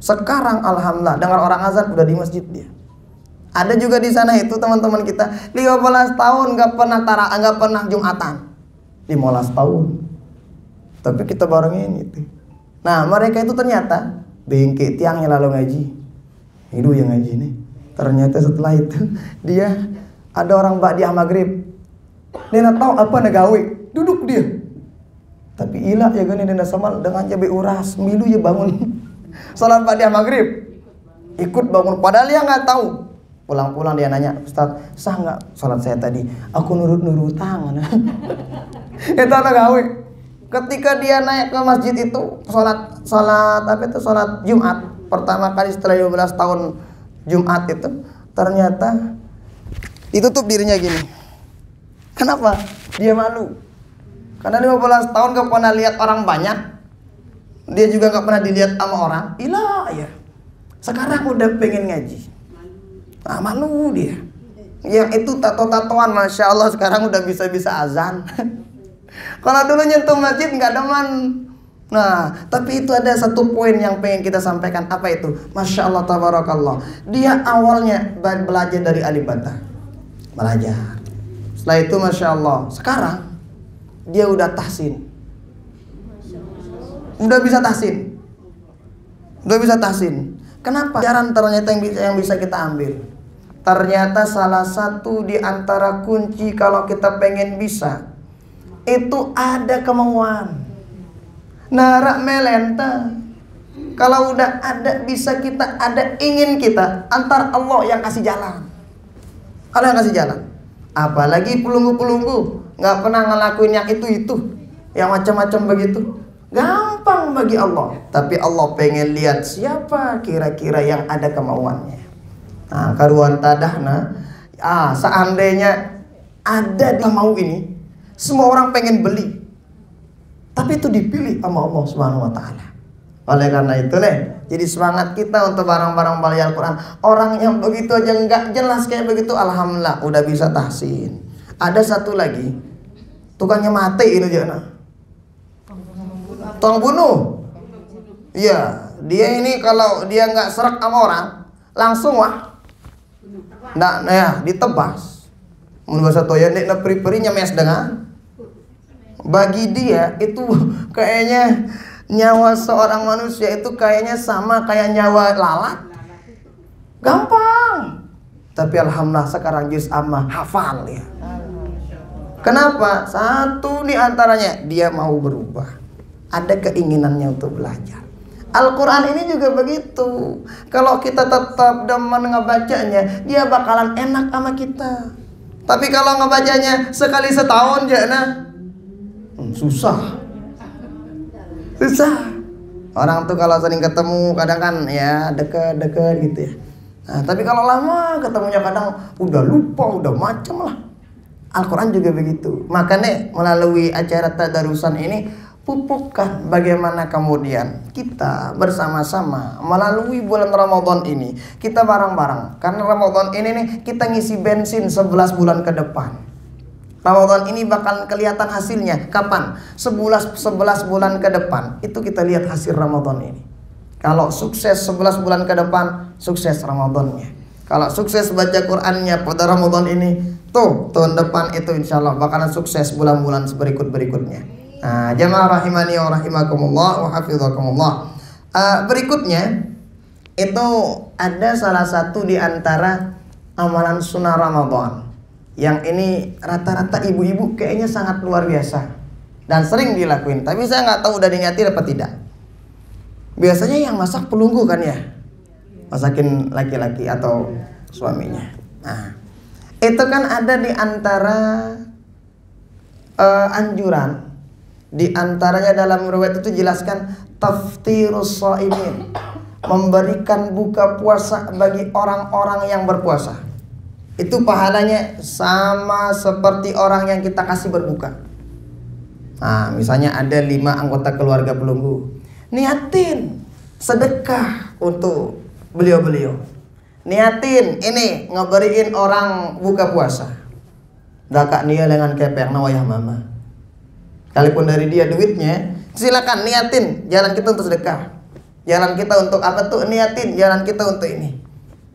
Sekarang alhamdulillah dengar orang azan udah di masjid dia. Ada juga di sana itu teman-teman kita 15 tahun nggak pernah Jumatan. 15 tahun. Tapi kita barengin itu. Nah, mereka itu ternyata bengke tiangnya lalu ngaji. Itu yang ngaji nih. Ternyata setelah itu dia ada orang ba'diyah maghrib. Dia tahu apa negawe, duduk dia. Tapi ilah ya gini dina sama dengan jabe uras milu ya bangun salat ba'diyah maghrib, ikut bangun padahal dia nggak tahu. Pulang-pulang dia nanya, Ustaz, sah nggak salat saya tadi? Aku nurut tangan. Itu gawe. Ketika dia naik ke masjid itu salat apa itu salat Jumat pertama kali setelah 12 tahun Jumat itu, ternyata ditutup dirinya gini. Kenapa? Dia malu. Karena 15 tahun gak pernah lihat orang banyak. Dia juga nggak pernah dilihat sama orang. Ilah ya. Sekarang udah pengen ngaji. Nah, malu dia. Yang itu tato-tatoan, masya Allah sekarang udah bisa-bisa azan. Kalau dulu nyentuh masjid nggak demen. Nah, tapi itu ada satu poin yang pengen kita sampaikan. Apa itu? Masya Allah, tabarakallah. Dia awalnya belajar dari alif bata. Belajar. Setelah itu masya Allah, sekarang dia udah tahsin. Udah bisa tahsin. Udah bisa tahsin. Kenapa? Pelajaran ternyata yang bisa kita ambil. Ternyata salah satu di antara kunci kalau kita pengen bisa, itu ada kemauan. Narak melenta. Kalau udah ada bisa kita, ada ingin kita, antar Allah yang kasih jalan. Allah yang kasih jalan. Apalagi pelunggu-pelunggu nggak pernah ngelakuin yang itu, yang macam-macam begitu. Gampang bagi Allah. Tapi Allah pengen lihat siapa kira-kira yang ada kemauannya. Nah, karuan tadahna. Seandainya ada di mau ini, semua orang pengen beli. Tapi itu dipilih sama Allah Subhanahu wa taala. Oleh karena itu jadi semangat kita untuk barang-barang belajar Al-Quran. Orang yang begitu aja nggak jelas kayak begitu, alhamdulillah udah bisa tahsin. Ada satu lagi, tukangnya mati ini aja. Tong bunuh. Iya, dia ini kalau dia nggak serak sama orang, langsung ditebas. Mun bahasa toya nek nepri-pri nyemes dengan. Bagi dia itu kayaknya nyawa seorang manusia itu kayaknya sama kayak nyawa lalat. Gampang. Tapi alhamdulillah sekarang juz amma hafal ya. Kenapa? Satu di antaranya dia mau berubah. Ada keinginannya untuk belajar. Al-Quran ini juga begitu. Kalau kita tetap demen ngebacanya, dia bakalan enak sama kita. Tapi kalau ngebacanya sekali setahun susah. Orang tuh kalau sering ketemu kadang kan ya deket-deket gitu ya. Nah, tapi kalau lama ketemunya kadang udah lupa, udah macem lah. Al-Quran juga begitu. Makanya melalui acara tadarusan ini, pupukkan bagaimana kemudian kita bersama-sama melalui bulan Ramadan ini, kita bareng-bareng. Karena Ramadan ini nih kita ngisi bensin 11 bulan ke depan. Ramadan ini bakal kelihatan hasilnya kapan? 11 bulan ke depan. Itu kita lihat hasil Ramadan ini. Kalau sukses 11 bulan ke depan, sukses Ramadannya. Kalau sukses baca Qur'annya pada Ramadan ini, tahun depan itu insya Allah bakalan sukses bulan-bulan berikutnya. Nah, jamaah rahimani wa rahimakumullah wa hafizakumullah. Berikutnya itu ada salah satu di antara amalan sunnah Ramadan. Yang ini rata-rata ibu-ibu kayaknya sangat luar biasa dan sering dilakuin. Tapi saya nggak tahu udah diniatin apa tidak. Biasanya yang masak pelunggu kan ya, masakin laki-laki atau suaminya. Nah, itu kan ada di antara anjuran. Di antaranya dalam riwayat itu jelaskan taftirus shaimin, memberikan buka puasa bagi orang-orang yang berpuasa. Itu pahalanya sama seperti orang yang kita kasih berbuka. Nah, misalnya ada 5 anggota keluarga pelunggu, niatin sedekah untuk beliau-beliau. Niatin ini ngeberiin orang buka puasa. Dakak nia dengan kepeng nawayah mama. Kalaupun dari dia duitnya, silakan niatin jalan kita untuk sedekah. Jalan kita untuk apa tuh? Niatin jalan kita untuk ini.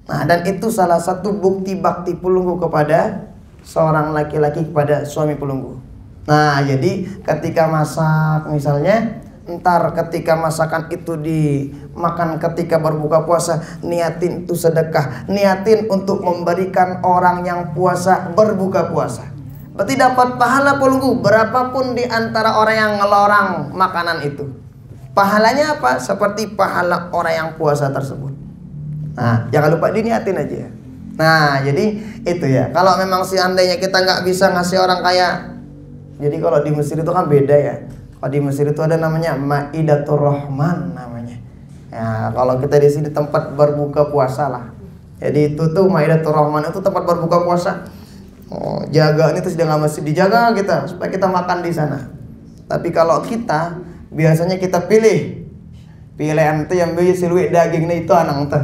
Nah, dan itu salah satu bukti bakti pelunggu kepada seorang laki-laki kepada suami pelunggu. Nah, jadi ketika masak misalnya, ntar ketika masakan itu dimakan ketika berbuka puasa, niatin itu sedekah, niatin untuk memberikan orang yang puasa berbuka puasa. Berarti dapat pahala pelunggu berapapun di antara orang yang ngelorang makanan itu. Pahalanya apa? Seperti pahala orang yang puasa tersebut. Nah, jangan lupa diniatin aja. Nah, jadi itu ya. Kalau memang seandainya kita nggak bisa ngasih orang kaya, jadi kalau di Mesir itu kan beda ya. Kalau di Mesir itu ada namanya Maidatur Rahman namanya. Ya, kalau kita di sini tempat berbuka puasa lah. Jadi itu tuh Maidatur Rahman itu tempat berbuka puasa. Jaga ini terus jangan mesti dijaga kita supaya kita makan di sana. Tapi kalau kita biasanya kita pilih Pilihan itu yang beli siluit dagingnya itu anang teh.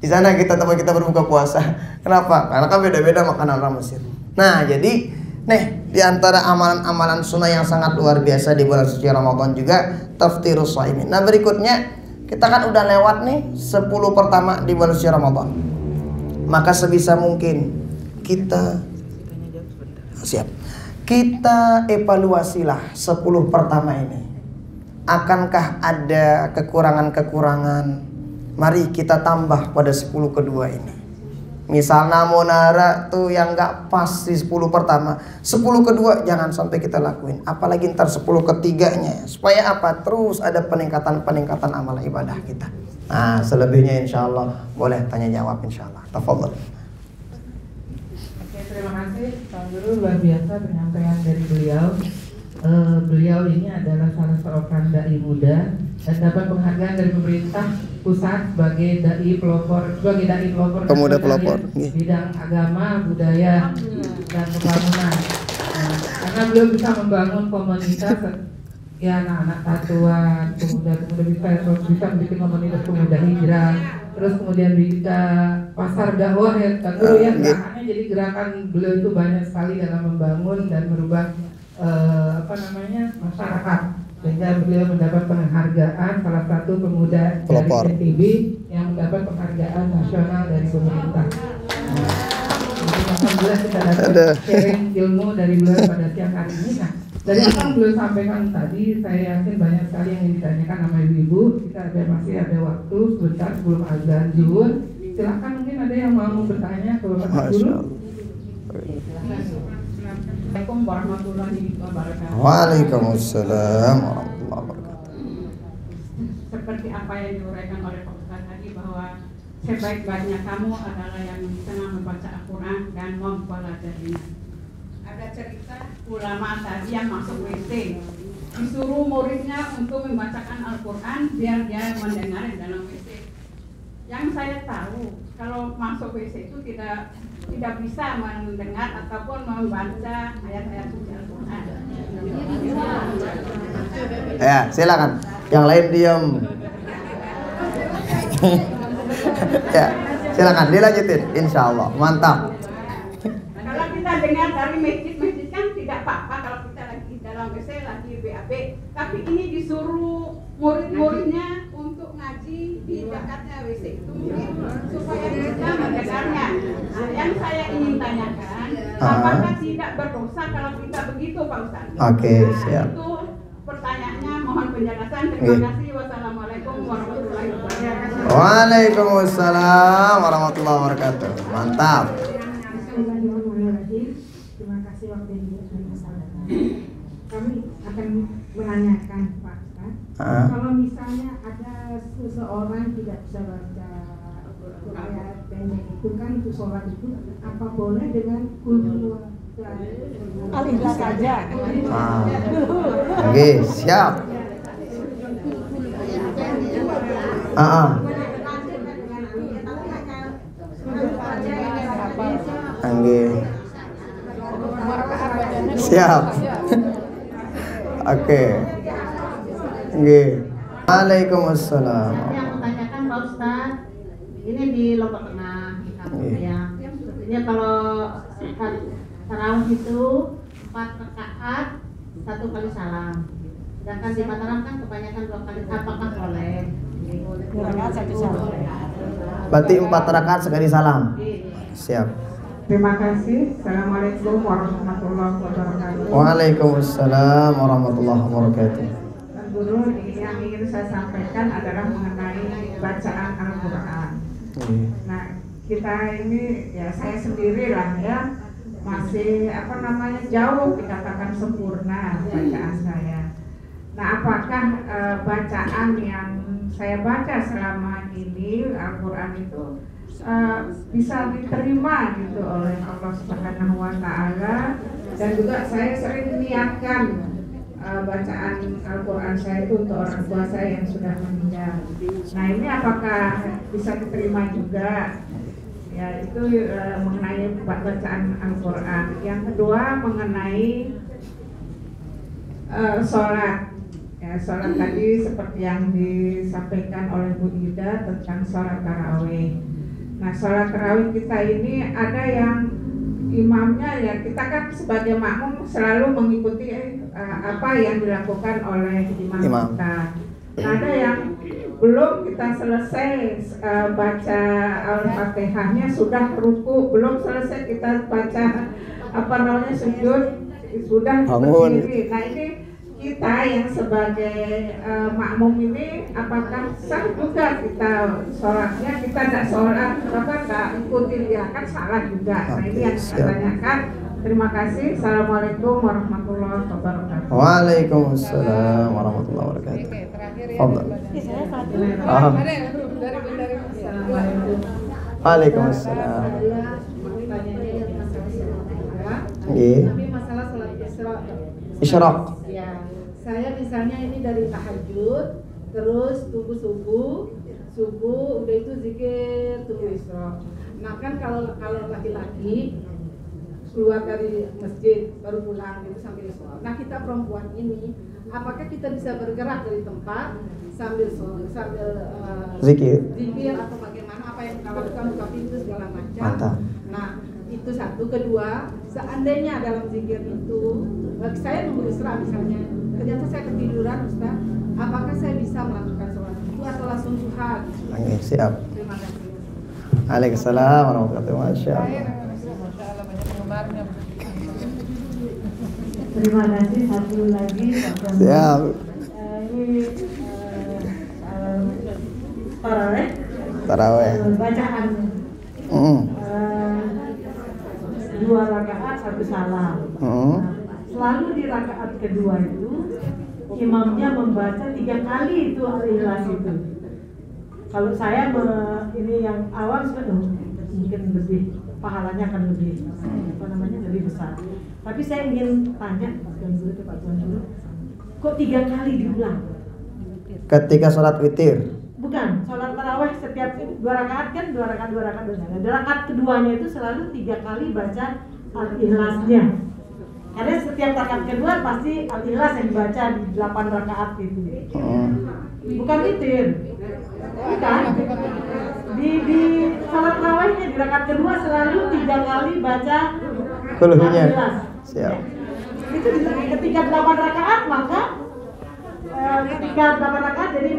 Di sana kita tempat kita berbuka puasa. Kenapa? Karena kan beda-beda makanan orang Mesir. Nah, jadi nih di antara amalan-amalan sunnah yang sangat luar biasa di bulan suci Ramadan juga taftirus shaimin. Nah, berikutnya kita kan udah lewat nih 10 pertama di bulan suci Ramadan. Maka sebisa mungkin kita evaluasilah 10 pertama ini. Akankah ada kekurangan-kekurangan? Mari kita tambah pada 10 kedua ini. Misalnya monara tuh yang gak pas di 10 pertama, 10 kedua jangan sampai kita lakuin. Apalagi ntar 10 ketiganya. Supaya apa? Terus ada peningkatan amal ibadah kita. Nah, selebihnya insya Allah boleh tanya jawab insya Allah. Tafadhol. Oke, terima kasih Pak Guru, luar biasa penyampaian dari beliau. Beliau ini adalah salah seorang dai muda dan dapat penghargaan dari pemerintah pusat sebagai dai pelopor pemuda pelopor bidang agama, budaya dan pembangunan. Karena beliau bisa membangun komunitas ya anak-anak tatuan, pemuda-pemuda bisa bikin komunitas pemuda hijrah, terus kemudian bisa pasar dakwah ya Kak Guru ya, gerakannya jadi gerakan beliau itu banyak sekali dalam membangun dan merubah masyarakat, sehingga beliau mendapat penghargaan salah satu pemuda dari NTB yang mendapat penghargaan nasional dari pemerintah. Jadi alhamdulillah kita dapat sharing ilmu dari beliau pada siang hari ini. Nah, dari apa yang beliau sampaikan tadi, saya yakin banyak sekali yang ingin ditanyakan sama ibu-ibu. Kita masih ada waktu sebentar sebelum azan zuhur. Silakan, mungkin ada yang mau bertanya ke Bapak Guru. Assalamualaikum warahmatullahi wabarakatuh. Waalaikumsalam warahmatullahi wabarakatuh. Seperti apa yang diuraikan oleh Pak Ustaz tadi, bahwa sebaik-baiknya kamu adalah yang tengah membaca Al-Quran dan mempelajarinya. Ada cerita ulama tadi yang masuk WC, disuruh muridnya untuk membacakan Al-Quran biar dia mendengar di dalam WC. Yang saya tahu, kalau masuk WC itu tidak bisa mendengar ataupun membaca ayat-ayat suci Al-Quran. Ya, silakan. Yang lain diam. Ya, silakan dilanjutin. Insya Allah, mantap. Kalau kita dengar dari masjid kan tidak apa-apa kalau kita lagi dalam WC lagi BAB. Tapi ini disuruh murid-muridnya untuk ngaji di dekatnya WC itu supaya bisa mendengarnya. Nah, yang saya ingin tanyakan, apakah tidak berdosa kalau kita begitu, Pak Ustaz? Oke, siap. Itu pertanyaannya, mohon penjelasan. Terima kasih. Wassalamualaikum warahmatullahi wabarakatuh. Waalaikumsalam warahmatullahi wabarakatuh. Mantap. Terima kasih waktu yang kami akan menanyakan Pak Ustaz, kalau misalnya ada seseorang tidak bisa baca ayat pendek itu kan untuk sholat itu, apa boleh dengan kulhu alihlah saja? Oke, siap. Siap. Oke. Nggih. Waalaikumsalam. Yang menanyakan Pak Ustaz, ini di Lombok Tengah ya. Sepertinya kalau tarawih itu 4 rakaat 1 kali salam. Sedangkan di Mataram kan kebanyakan 2 kali. Apakah boleh? Berarti 4 rakaat sekali salam. Siap. Terima kasih. Assalamualaikum warahmatullahi wabarakatuh. Waalaikumsalam warahmatullahi wabarakatuh. Guru, yang ingin saya sampaikan adalah mengenai bacaan Al-Quran. Nah, kita ini ya saya sendiri lah ya masih jauh dikatakan sempurna bacaan saya. Nah, apakah bacaan yang saya baca selama ini Al-Quran itu bisa diterima gitu oleh Allah Subhanahu wa Ta'ala, dan juga saya sering niatkan bacaan Al-Quran saya itu untuk orang tua saya yang sudah meninggal. Nah, ini apakah bisa diterima juga? Ya, itu mengenai bacaan Al-Quran. Yang kedua mengenai sholat. Ya, sholat tadi seperti yang disampaikan oleh Bu Ida tentang sholat tarawih. Nah, sholat tarawih kita ini ada yang imamnya ya, kita kan sebagai makmum selalu mengikuti apa yang dilakukan oleh imam kita. Nah, ada yang belum kita selesai baca Al-Fatihahnya sudah ruku, belum selesai kita baca sujud sudah berdiri. Nah, ini kita yang sebagai makmum ini apakah sah juga kita sholatnya, kita tidak sholat tidak ikuti dia, kan salah juga. Nah, ini yang saya tanyakan. Terima kasih. Assalamualaikum warahmatullahi wabarakatuh. Waalaikumsalam warahmatullahi wabarakatuh. Waalaikumsalam. Tapi masalah sholat Isyraq. Ya, saya misalnya ini dari tahajud, terus tunggu subuh, udah itu zikir, tunggu isyraq. Nah kan kalau laki-laki keluar dari masjid baru pulang gitu sambil sholat. Nah kita perempuan ini, apakah kita bisa bergerak dari tempat sambil zikir atau bagaimana? Apa yang kita lakukan, buka pintu segala macam. Mantap. Nah itu satu. Kedua, seandainya dalam zikir itu saya nunggu isra misalnya, ternyata saya ketiduran Ustaz, apakah saya bisa melakukan sholat itu atau langsung duha? Oke, siap. Terima kasih. Waalaikumsalam warahmatullahi wabarakatuh. Terima kasih. Satu lagi Pak. Siap. Ini tarawih. Bacaan. 2 rakaat 1 salam. Selalu di rakaat kedua itu imamnya membaca 3 kali itu Al-Ikhlas itu. Kalau saya ini yang awam mungkin lebih pahalanya akan lebih lebih besar. Tapi saya ingin tanya Pak Tuan dulu, kok 3 kali diulang? Ketika sholat witir. Bukan, sholat tarawih setiap 2 rakaat kan 2 rakaat. Di rakaat keduanya itu selalu 3 kali baca Al-Ikhlasnya. Karena setiap rakaat kedua pasti Al-Ikhlas yang dibaca di 8 rakaat itu. Bukan witir. Bukan. Di sholat tarawihnya di rakaat kedua selalu 3 kali baca Al-Ikhlas. Siap. Itu ketika 8 rakaat maka ketika 8 rakaat jadi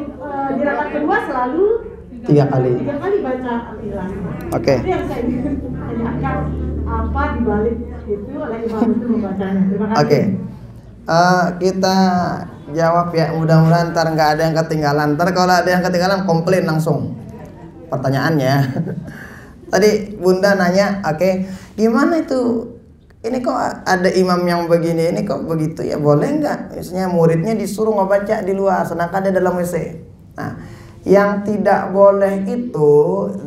di rakaat kedua selalu 3 kali. 3 kali baca Al-Ikhlas. Oke. Itu yang saya ingin tanyakan, apa dibalik itu oleh imam itu membacanya. Terima kasih. Oke. Kita jawab ya, mudah-mudahan ntar nggak ada yang ketinggalan. Ntar kalau ada yang ketinggalan komplain langsung pertanyaannya. Tadi Bunda nanya, oke, gimana itu? Ini kok ada imam yang begini, ini kok begitu ya, boleh nggak? Misalnya muridnya disuruh ngebaca di luar, sedangkan dia dalam WC. Nah, yang tidak boleh itu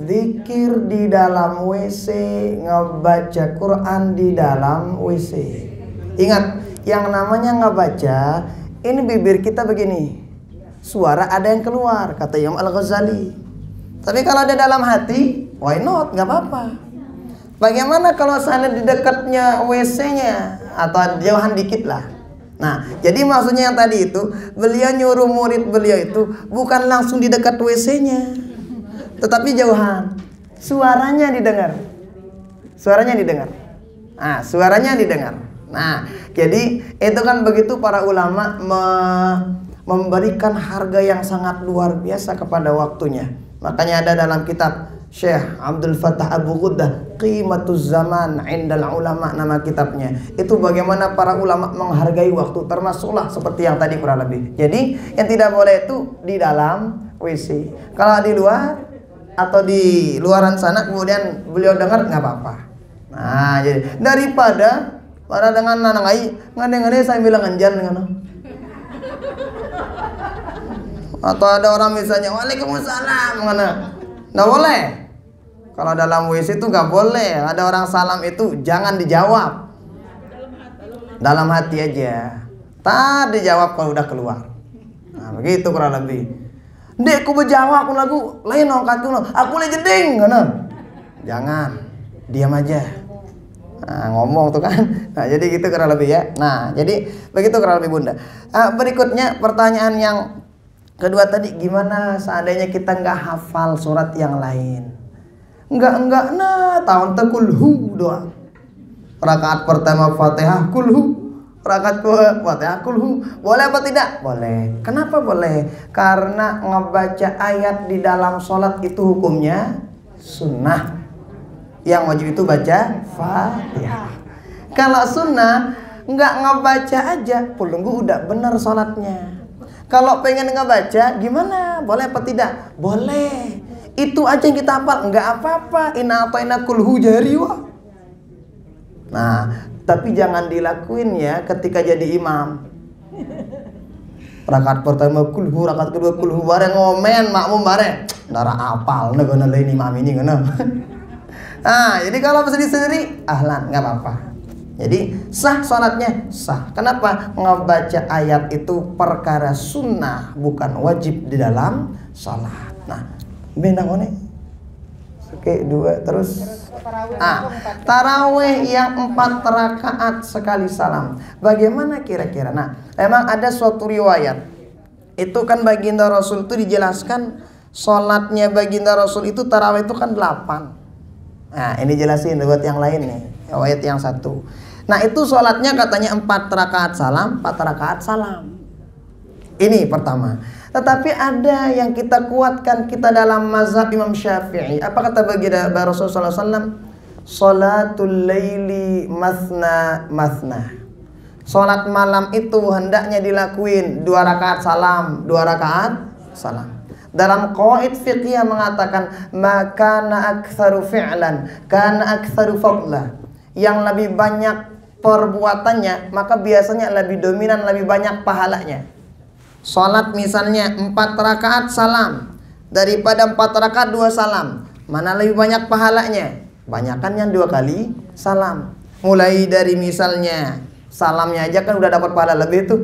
zikir di dalam WC, ngebaca Quran di dalam WC. Ingat, yang namanya ngebaca, ini bibir kita begini, suara ada yang keluar, kata Imam Al-Ghazali. Tapi kalau ada dalam hati, why not? Nggak apa-apa. Bagaimana kalau sana di dekatnya WC-nya atau jauhan dikit lah. Nah, jadi maksudnya yang tadi itu, beliau nyuruh murid beliau itu bukan langsung di dekat WC-nya, tetapi jauhan. Suaranya didengar. Suaranya didengar. Nah, suaranya didengar. Nah, jadi itu kan begitu para ulama memberikan harga yang sangat luar biasa kepada waktunya. Makanya ada dalam kitab Syekh Abdul Fattah Abu Ghuddah, Qimatuz Zaman Indal Ulama, nama kitabnya. Itu bagaimana para ulama menghargai waktu, termasuklah seperti yang tadi kurang lebih. Jadi yang tidak boleh itu di dalam WC. Kalau di luar atau di luaran sana kemudian beliau dengar, nggak apa-apa. Nah, jadi daripada para dengan nanangai ngade-ngade saya bilang anjan dengan. Atau ada orang misalnya Waalaikumsalam mana? Nggak boleh. Kalau dalam WC itu nggak boleh. Ada orang salam itu jangan dijawab. Dalam hati aja. Tak dijawab kalau udah keluar. Nah, begitu kurang lebih. Dek, aku berjawab lagu lain angkatku. Aku le jeding, mana? Jangan. Diam aja. Nah, ngomong tuh kan. Nah, jadi gitu kurang lebih ya. Nah, jadi begitu kurang lebih Bunda. Berikutnya pertanyaan yang kedua tadi, gimana seandainya kita nggak hafal surat yang lain? Enggak, nah, tahun kulhu doang. Rakaat pertama Fatihah kulhu, rakaat kedua Fatihah kulhu. Boleh apa tidak? Boleh. Kenapa boleh? Karena ngebaca ayat di dalam sholat itu hukumnya sunnah. Yang wajib itu baca Fatihah. Kalau sunnah nggak ngebaca aja, pulunggu udah bener sholatnya. Kalau pengen ngebaca gimana? Boleh apa tidak? Boleh. Itu aja yang kita hafal, nggak apa-apa. Inna a'tayna kulhu jari wah. Nah, tapi jangan dilakuin ya ketika jadi imam. Rakaat pertama kulhu, rakaat kedua kulhu, bareng ngomen makmum bareng. Darah apal, negana lain imam ini ngena. Nah, jadi kalau sendiri-sendiri, ahlan, nggak apa-apa. Jadi sah sholatnya, sah. Kenapa? Ngebaca ayat itu perkara sunnah, bukan wajib di dalam sholat. Nah, benang one. Oke, 2 terus. Tarawih yang 4 rakaat sekali salam. Bagaimana kira-kira? Nah, memang ada suatu riwayat. Itu kan baginda Rasul itu dijelaskan sholatnya baginda Rasul itu tarawih itu kan 8. Nah, ini jelasin buat yang lain nih, riwayat yang 1. Nah, itu sholatnya katanya 4 rakaat salam, 4 rakaat salam. Ini pertama. Tetapi ada yang kita kuatkan kita dalam mazhab Imam Syafi'i. Apa kata baginda Rasulullah SAW? Sholatul laili mathna mathna. Sholat malam itu hendaknya dilakuin 2 rakaat salam, 2 rakaat salam. Dalam qawaid fiqhiyah mengatakan makana aktsaru fi'lan kana aktsaru fadla. Yang lebih banyak perbuatannya maka biasanya lebih dominan, lebih banyak pahalanya. Salat misalnya 4 rakaat salam daripada 4 rakaat 2 salam, mana lebih banyak pahalanya? Banyakan yang 2 kali salam. Mulai dari misalnya salamnya aja kan udah dapat pahala lebih tuh.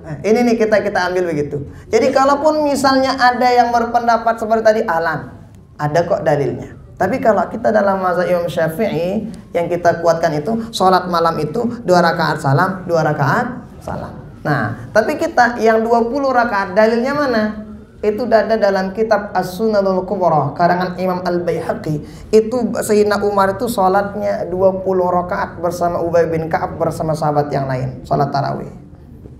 Nah, ini nih kita ambil begitu. Jadi kalaupun misalnya ada yang berpendapat seperti tadi, alan, ada kok dalilnya. Tapi kalau kita dalam mazhab Imam Syafi'i yang kita kuatkan itu sholat malam itu 2 rakaat salam, 2 rakaat salam. Nah, tapi kita yang 20 rakaat dalilnya mana? Itu ada dalam kitab As-Sunanul Kubra karangan Imam Al-Baihaqi. Itu Sayyidina Umar itu sholatnya 20 rakaat bersama Ubay bin Ka'ab bersama sahabat yang lain, sholat tarawih.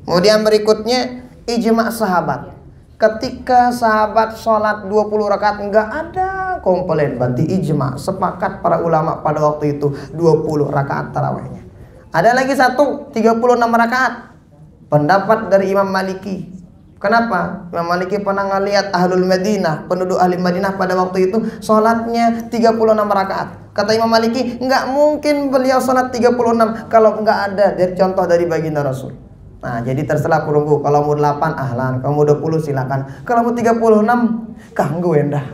Kemudian berikutnya ijma' sahabat. Ketika sahabat sholat 20 rakaat enggak ada komplain, berarti ijma', sepakat para ulama pada waktu itu 20 rakaat tarawihnya. Ada lagi 36 rakaat. Pendapat dari Imam Maliki. Kenapa? Imam Maliki pernah ngelihat Ahlul Madinah, penduduk ahli Madinah pada waktu itu sholatnya 36 rakaat. Kata Imam Maliki, enggak mungkin beliau sholat 36 kalau enggak ada dari contoh dari baginda Rasul. Nah, jadi terserah perunggu. Kalau mau 8 ahlan, kalau mau 20 silakan. Kalau mau 36 kanggo endah.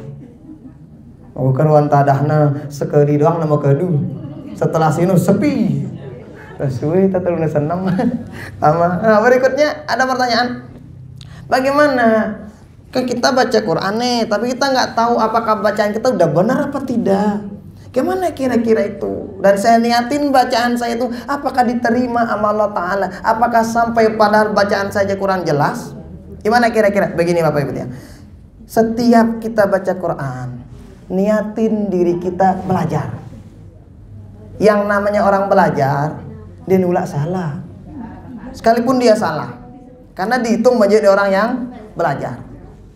Mau keruan tadahna sekali doang nama kedu. Setelah sinu sepi. Sesuai tata lu senam. Nah, berikutnya ada pertanyaan. Bagaimana? Kita baca Quran nih, tapi kita nggak tahu apakah bacaan kita udah benar apa tidak. Gimana kira-kira itu? Dan saya niatin bacaan saya itu apakah diterima sama Allah Ta'ala? Apakah sampai padahal bacaan saja kurang jelas? Gimana kira-kira? Begini Bapak Ibu ya. Setiap kita baca Quran, niatin diri kita belajar. Yang namanya orang belajar, dia nulak salah. Sekalipun dia salah, karena dihitung menjadi orang yang belajar.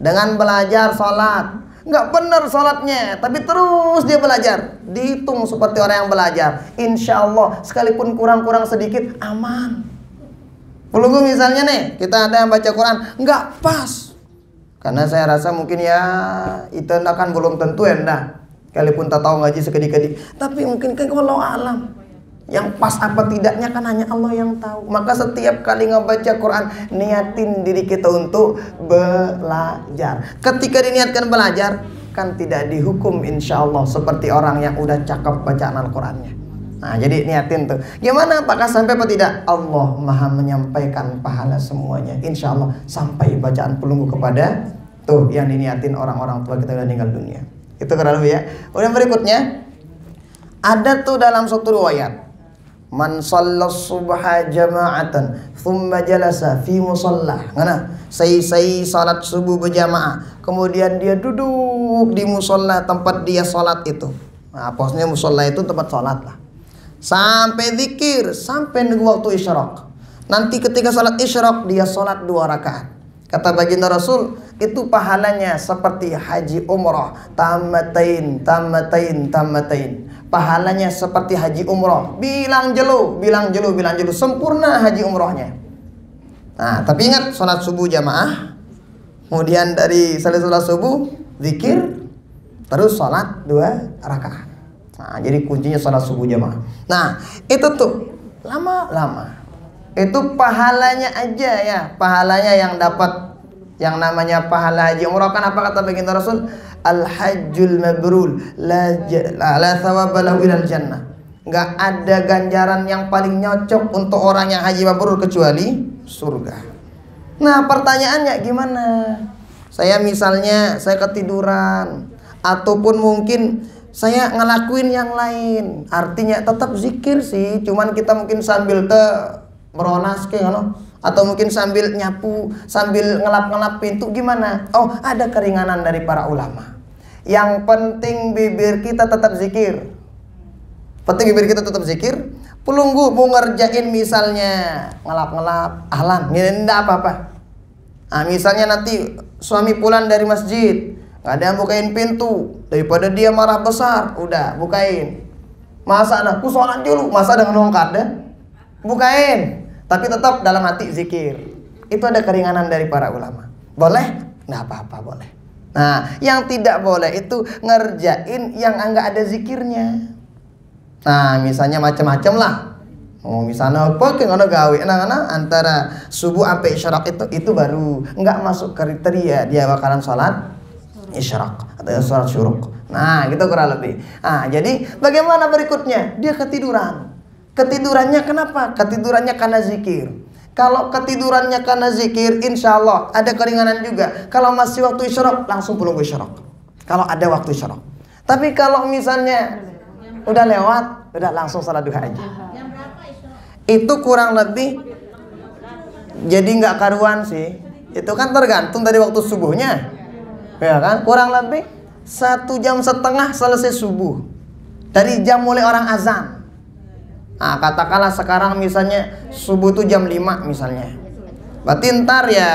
Dengan belajar sholat, nggak benar sholatnya, tapi terus dia belajar, dihitung seperti orang yang belajar. Insya Allah sekalipun kurang-kurang sedikit aman. Pelunggu misalnya nih, kita ada yang baca Quran nggak pas, karena saya rasa mungkin ya itu kan belum tentu endah. Sekalipun tak tahu ngaji sekedik-kedik, tapi mungkin kan kalau alam yang pas apa tidaknya kan hanya Allah yang tahu. Maka setiap kali ngebaca Quran, niatin diri kita untuk belajar. Ketika diniatkan belajar, kan tidak dihukum insya Allah seperti orang yang udah cakep bacaan Al-Qurannya. Nah, jadi niatin tuh. Gimana? Apakah sampai apa tidak? Allah Maha menyampaikan pahala semuanya. Insya Allah sampai bacaan pelunggu kepada tuh yang diniatin orang-orang tua kita udah meninggal dunia. Itu kurang lebih ya. Kemudian berikutnya, ada tuh dalam suatu riwayat Man shallas subha jama'atan thumma jalasa fi musallah. Ngana? Sai salat subuh berjamaah, kemudian dia duduk di musolla tempat dia salat itu. Nah, posnya musolla itu tempat salat lah. Sampai zikir, sampai nunggu waktu isyraq. Nanti ketika salat isyraq dia salat 2 rakaat. Kata baginda Rasul, itu pahalanya seperti haji umrah, tamatain. Pahalanya seperti haji umrah. Bilang jelu, sempurna haji umrahnya. Nah, tapi ingat salat subuh jamaah. Kemudian dari salat subuh zikir, terus salat 2 rakaat. Nah, jadi kuncinya salat subuh jamaah. Nah, itu tuh lama-lama. Itu pahalanya aja ya, pahalanya yang dapat yang namanya pahala haji umrah. Kan apa kata baginda Rasul? Al-hajjul mabrur la thawaba lahu ilal jannah. Enggak ada ganjaran yang paling nyocok untuk orang yang haji mabrur kecuali surga. Nah, pertanyaannya gimana? Saya misalnya saya ketiduran ataupun mungkin saya ngelakuin yang lain. Artinya tetap zikir sih, cuman kita mungkin sambil meronas kayak ngono, atau mungkin sambil nyapu, sambil ngelap-ngelap pintu, gimana? Oh, ada keringanan dari para ulama. Yang penting bibir kita tetap zikir. Penting bibir kita tetap zikir. Pelunggu mau ngerjain misalnya ngelap-ngelap, ahlan, ini enggak apa-apa. Nah, misalnya nanti suami pulang dari masjid, nggak ada yang bukain pintu, daripada dia marah besar, udah bukain. Masa anakku sholat dulu, masa dengan nongkat deh, bukain. Tapi tetap dalam hati zikir. Itu ada keringanan dari para ulama. Boleh? Nggak apa-apa, boleh. Nah, yang tidak boleh itu ngerjain yang enggak ada zikirnya. Nah, misalnya macam-macam lah. Oh, misalnya apa ke ngono gawe anak-anak antara subuh sampai isyraq itu baru enggak masuk kriteria dia bakalan sholat isyraq atau sholat syuruq. Nah, gitu kurang lebih. Nah, jadi bagaimana berikutnya? Dia ketiduran. Ketidurannya kenapa? Ketidurannya karena zikir. Kalau ketidurannya karena zikir, insya Allah ada keringanan juga. Kalau masih waktu isyraq, langsung pulang ke isyraq. Kalau ada waktu isyraq. Tapi kalau misalnya udah lewat, udah langsung salat duha aja. Itu kurang lebih. Jadi nggak karuan sih. Itu kan tergantung dari waktu subuhnya, ya kan? Kurang lebih 1,5 jam selesai subuh. Dari jam mulai orang azan. Nah, katakanlah sekarang misalnya subuh itu jam 5 misalnya. Berarti ntar ya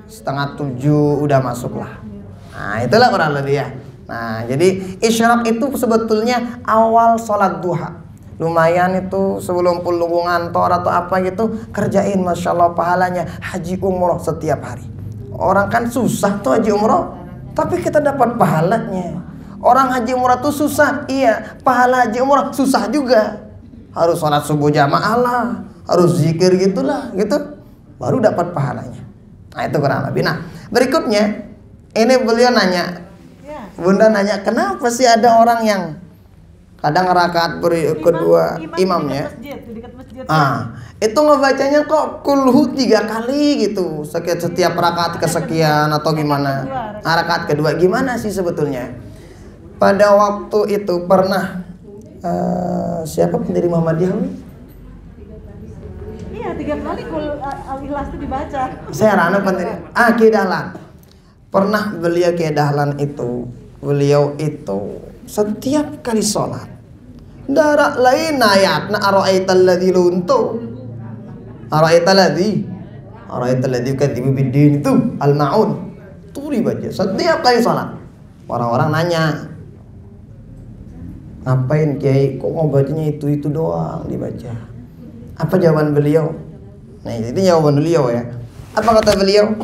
6:30 udah masuk lah. Nah, itulah kurang lebih ya. Nah, jadi isyraq itu sebetulnya awal sholat duha. Lumayan itu sebelum pulang ngantor atau apa gitu, kerjain, masya Allah pahalanya haji umroh setiap hari. Orang kan susah tuh haji umroh, tapi kita dapat pahalanya. Orang haji umroh tuh susah, iya. Pahala haji umroh susah juga. Harus sholat subuh jamaah lah, harus zikir gitulah, gitu, baru dapat pahalanya. Nah, itu kurang lebih. Nah, berikutnya ini beliau nanya, Bunda nanya, kenapa sih ada orang yang kadang rakaat kedua imamnya, itu ngebacanya kok kulhu 3 kali gitu, setiap rakaat kesekian atau gimana? Nah, rakaat kedua gimana sih sebetulnya? Pada waktu itu pernah siapa pendiri Muhammadiyah? Iya, 3 kali Al-Ikhlas itu dibaca. Saya rana pendiri. Ki Dahlan. Pernah beliau Ki Dahlan itu, beliau itu setiap kali sholat darak lain ayatna ara'aital ladzi luntu. Ara'aital ladzi kadzibu biddin itu Al-Maun. Itu dibaca setiap kali sholat. Orang-orang nanya, ngapain Kiai kok ngobatinya itu doang dibaca? Apa jawaban beliau? Nah, itu jawaban beliau ya. Apa kata beliau?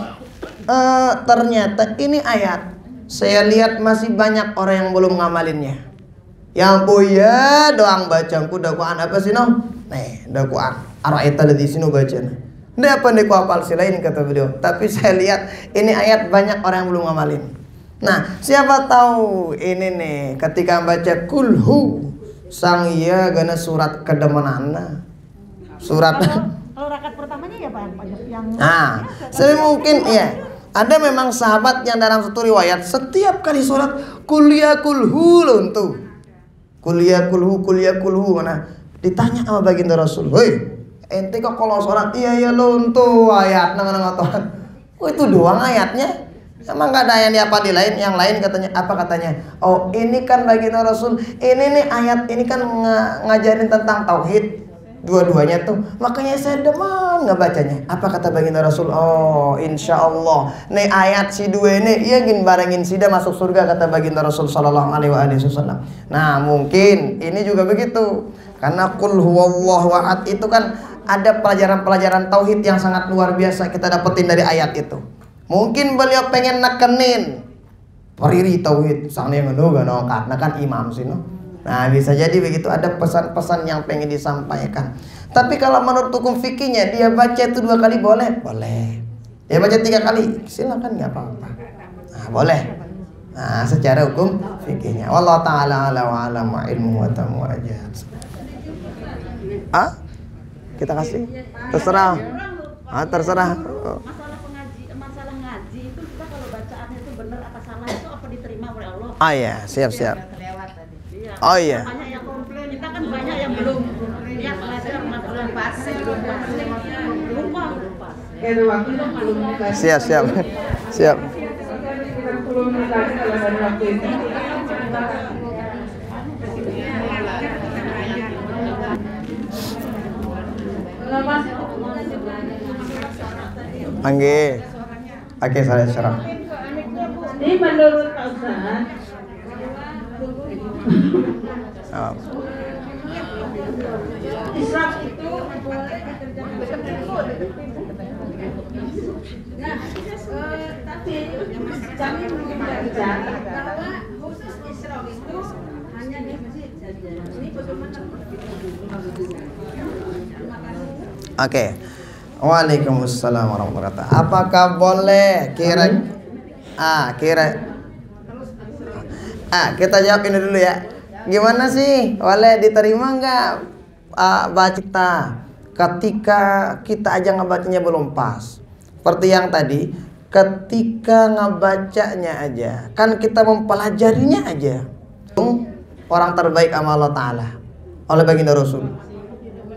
Ternyata ini ayat, saya lihat masih banyak orang yang belum ngamalinnya. Yang punya doang bacangku dakwaan apa sih no? Nih, dakwaan ara'aital ladzi sinu baca. Ndak apa nek hafal si lain kata beliau. Tapi saya lihat ini ayat banyak orang yang belum ngamalin. Nah, siapa tahu ini nih ketika baca kulhu sang iya gana surat kedemenana. Surat kalau rakaat pertamanya ya Pak yang nah, saya mungkin ya. Ada memang sahabat yang dalam satu riwayat setiap kali sholat kuliah kulhu lontu. Kuliah kulhu mana? Ditanya sama baginda Rasul, "Hei, ente kok kalau sholat iya lo untuk ayat nama Tuhan." Oh, itu doang ayatnya? Emang gak ada yang diapa di lain? Yang lain katanya apa katanya? Oh, ini kan baginda Rasul, ini nih ayat ini kan ngajarin tentang tauhid. Dua-duanya tuh, makanya saya demen ngebacanya. Apa kata baginda Rasul? Oh, insya Allah nih ayat si dua ini iya gin barengin sida masuk surga, kata baginda Rasul sallallahu alaihi wasallam. Nah, mungkin ini juga begitu. Karena qul huwallahu ahad itu kan ada pelajaran-pelajaran tauhid yang sangat luar biasa kita dapetin dari ayat itu. Mungkin beliau pengen nekenin periri tauhid sang yang karena kan imam sih no. Nah, bisa jadi begitu, ada pesan-pesan yang pengen disampaikan. Tapi kalau menurut hukum fikihnya, dia baca itu 2 kali boleh? Boleh. Dia baca 3 kali, silakan, nggak apa-apa. Nah, boleh. Nah, secara hukum fikihnya. Wallahu ta'ala ala wa alam wa ilmu wa tamu aja. Kita kasih? Terserah. Terserah. Masalah ngaji itu kita kalau bacaannya itu benar apa salah itu apa diterima oleh Allah? Iya, siap. Oh iya. Banyak yang komplain, kita kan banyak yang belum lihat belajar masalah bahasa belum lupa. Siap. Angge. Oke, saya serah. Ini menurut Pak Ustaz, Islam itu tapi kami berbicara bahwa khusus Islam itu hanya di masjid saja. Ini bagaimana? Oke. Waalaikumsalam warahmatullahi wabarakatuh. Apakah boleh kita jawab ini dulu ya. Gimana sih? Boleh diterima nggak baca kita ketika kita aja ngebacanya belum pas? Seperti yang tadi, ketika ngebacanya aja, kan kita mempelajarinya aja. Orang terbaik sama Allah Ta'ala oleh baginda Rasul.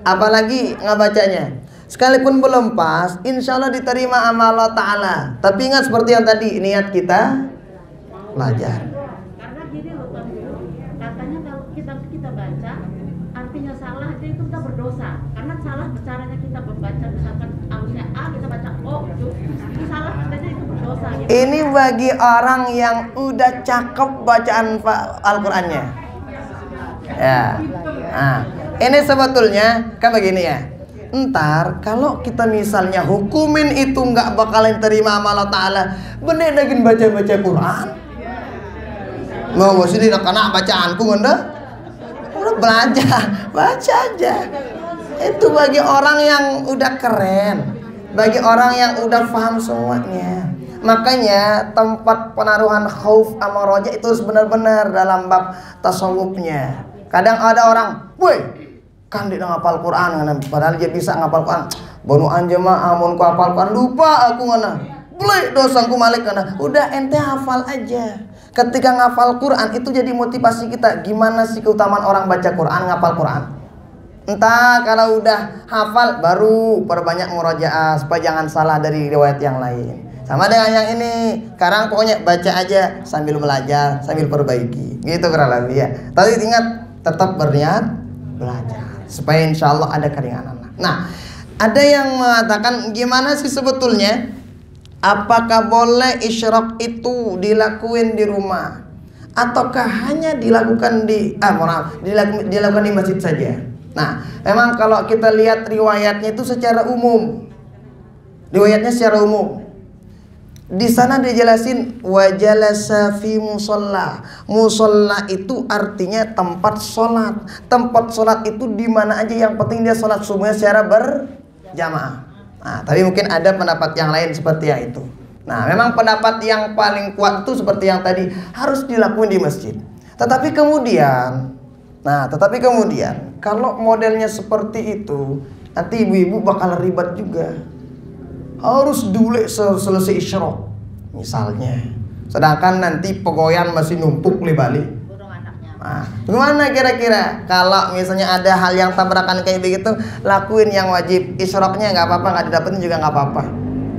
Apalagi ngebacanya. Sekalipun belum pas, insya Allah diterima sama Allah Ta'ala. Tapi ingat seperti yang tadi, niat kita belajar. Karena gini loh Bang, katanya kalau kita baca artinya salah itu kita berdosa. Karena salah caranya kita membaca, misalkan harusnya A kita baca O, itu salah katanya itu berdosa. Gitu. Ini bagi orang yang udah cakep bacaan Al-Qur'annya. Ya. Nah, ini sebetulnya kan begini ya. Ntar kalau kita misalnya hukumin itu nggak bakalan terima sama Allah Ta'ala, bener lagi baca-baca Quran. Mau sini nak anak bacaanku anda, udah belajar, baca aja. Itu bagi orang yang udah keren, bagi orang yang udah paham semuanya. Makanya tempat penaruhan khauf sama roja itu harus benar-benar dalam bab tasawufnya. Kadang ada orang, woi, kan dia ngapal Quran, padahal dia bisa ngapal Quran. Bonu anja mah amun ku hafal Quran lupa aku ngana. Boleh dosaku malik ngana. Udah ente hafal aja. Ketika ngapal Quran itu jadi motivasi kita. Gimana sih keutamaan orang baca Quran, ngapal Quran? Entah kalau udah hafal baru perbanyak murojaah supaya jangan salah dari riwayat yang lain. Sama dengan yang ini. Sekarang pokoknya baca aja sambil belajar, sambil perbaiki. Gitu kurang lebih ya. Tapi ingat tetap berniat belajar supaya insya Allah ada keringanan. Nah, ada yang mengatakan gimana sih sebetulnya? Apakah boleh isyraq itu dilakuin di rumah? Ataukah hanya dilakukan dilakukan di masjid saja? Nah, memang kalau kita lihat riwayatnya itu secara umum. Riwayatnya secara umum. Di sana dijelasin wajalasa fi musalla. Musalla itu artinya tempat sholat. Tempat sholat itu di mana aja, yang penting dia sholat subuhnya secara berjamaah. Nah, tapi mungkin ada pendapat yang lain seperti yang itu. Nah, memang pendapat yang paling kuat itu seperti yang tadi, harus dilakukan di masjid. Tetapi kemudian kalau modelnya seperti itu, nanti ibu-ibu bakal ribet juga. Harus dulu selesai isyraq misalnya, sedangkan nanti pegoyan masih numpuk di Bali. Nah, gimana kira-kira kalau misalnya ada hal yang tabrakan kayak begitu, lakuin yang wajib. Isyroknya nggak apa-apa, nggak didapetin juga nggak apa-apa.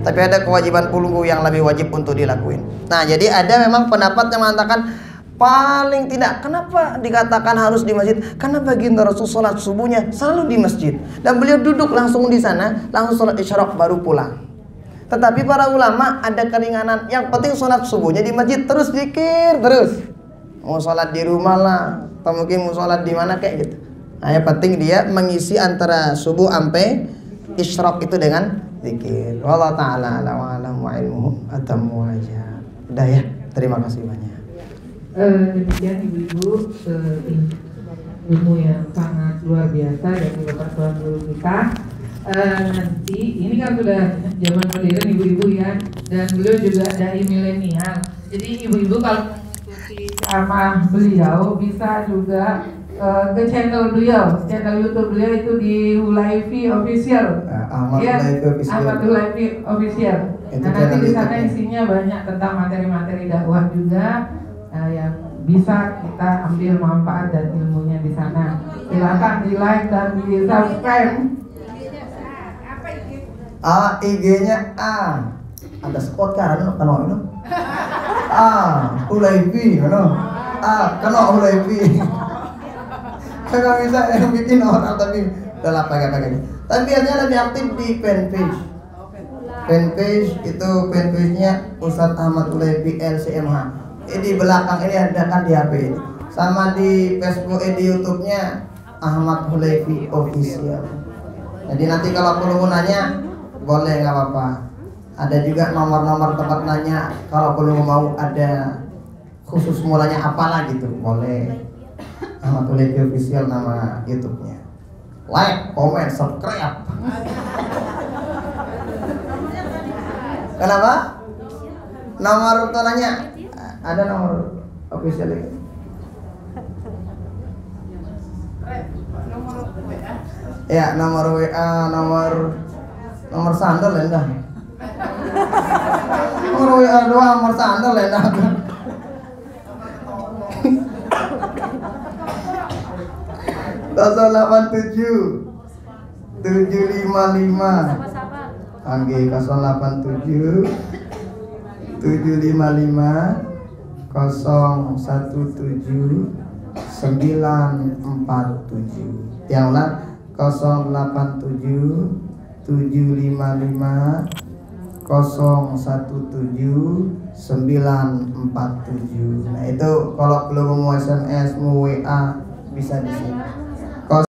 Tapi ada kewajiban puluh yang lebih wajib untuk dilakuin. Nah, jadi ada memang pendapat yang mengatakan paling tidak, kenapa dikatakan harus di masjid? Karena baginda Rasul sholat subuhnya selalu di masjid, dan beliau duduk langsung di sana, langsung sholat isyrok baru pulang. Tetapi para ulama ada keringanan, yang penting sholat subuhnya di masjid, terus zikir terus. Mau sholat di rumah lah, atau mungkin mau sholat di mana kayak gitu. Nah, yang penting dia mengisi antara subuh sampai isyrok itu dengan zikir. Wallahu ta'ala a'lam wa ilmuhu atammu aja. Udah ya, terima kasih banyak. Demikian ibu-ibu, ilmu yang sangat luar biasa dari Bapak Tuan Guru kita. Nanti ini kan sudah zaman modern ibu-ibu ya, dan beliau juga dari milenial. Jadi ibu-ibu kalau mengikuti ceramah beliau bisa juga ke channel beliau, channel YouTube beliau itu di Hulaifi Official. Ahmad Hulaifi Official. Nah, nanti di sana isinya banyak tentang materi-materi dakwah juga, yang bisa kita ambil manfaat dan ilmunya di sana. Silakan di like dan di subscribe. IG-nya ada spot kan itu Hulaifi kena Hulaifi. Kagak bisa yang bikin orang, tapi udah lah pakai. Tapi biasanya lebih aktif di fanpage. Fanpage itu fanpage-nya Ustadz Ahmad Hulaifi LCMH. Di belakang ini ada kan di HP ini. Sama di Facebook, di YouTube-nya Ahmad Hulaifi Official. Jadi nanti kalau perlu nanya boleh, nggak apa-apa. Ada juga nomor-nomor tempat nanya. Kalau perlu mau ada khusus mulanya apalah gitu, boleh. Ahmad Hulaifi Official nama YouTube-nya. Like, comment, subscribe. Kenapa? Nomor tonanya ada nomor official itu. Ya, nomor WA, nomor sandal enggak. Nomor WA doang, nomor sandal enggak. (087 755) Angge 087 755 017 947. Yang ulang 087 755 017 947. Nah, itu kalau belum mau SMS, mau WA bisa di sini.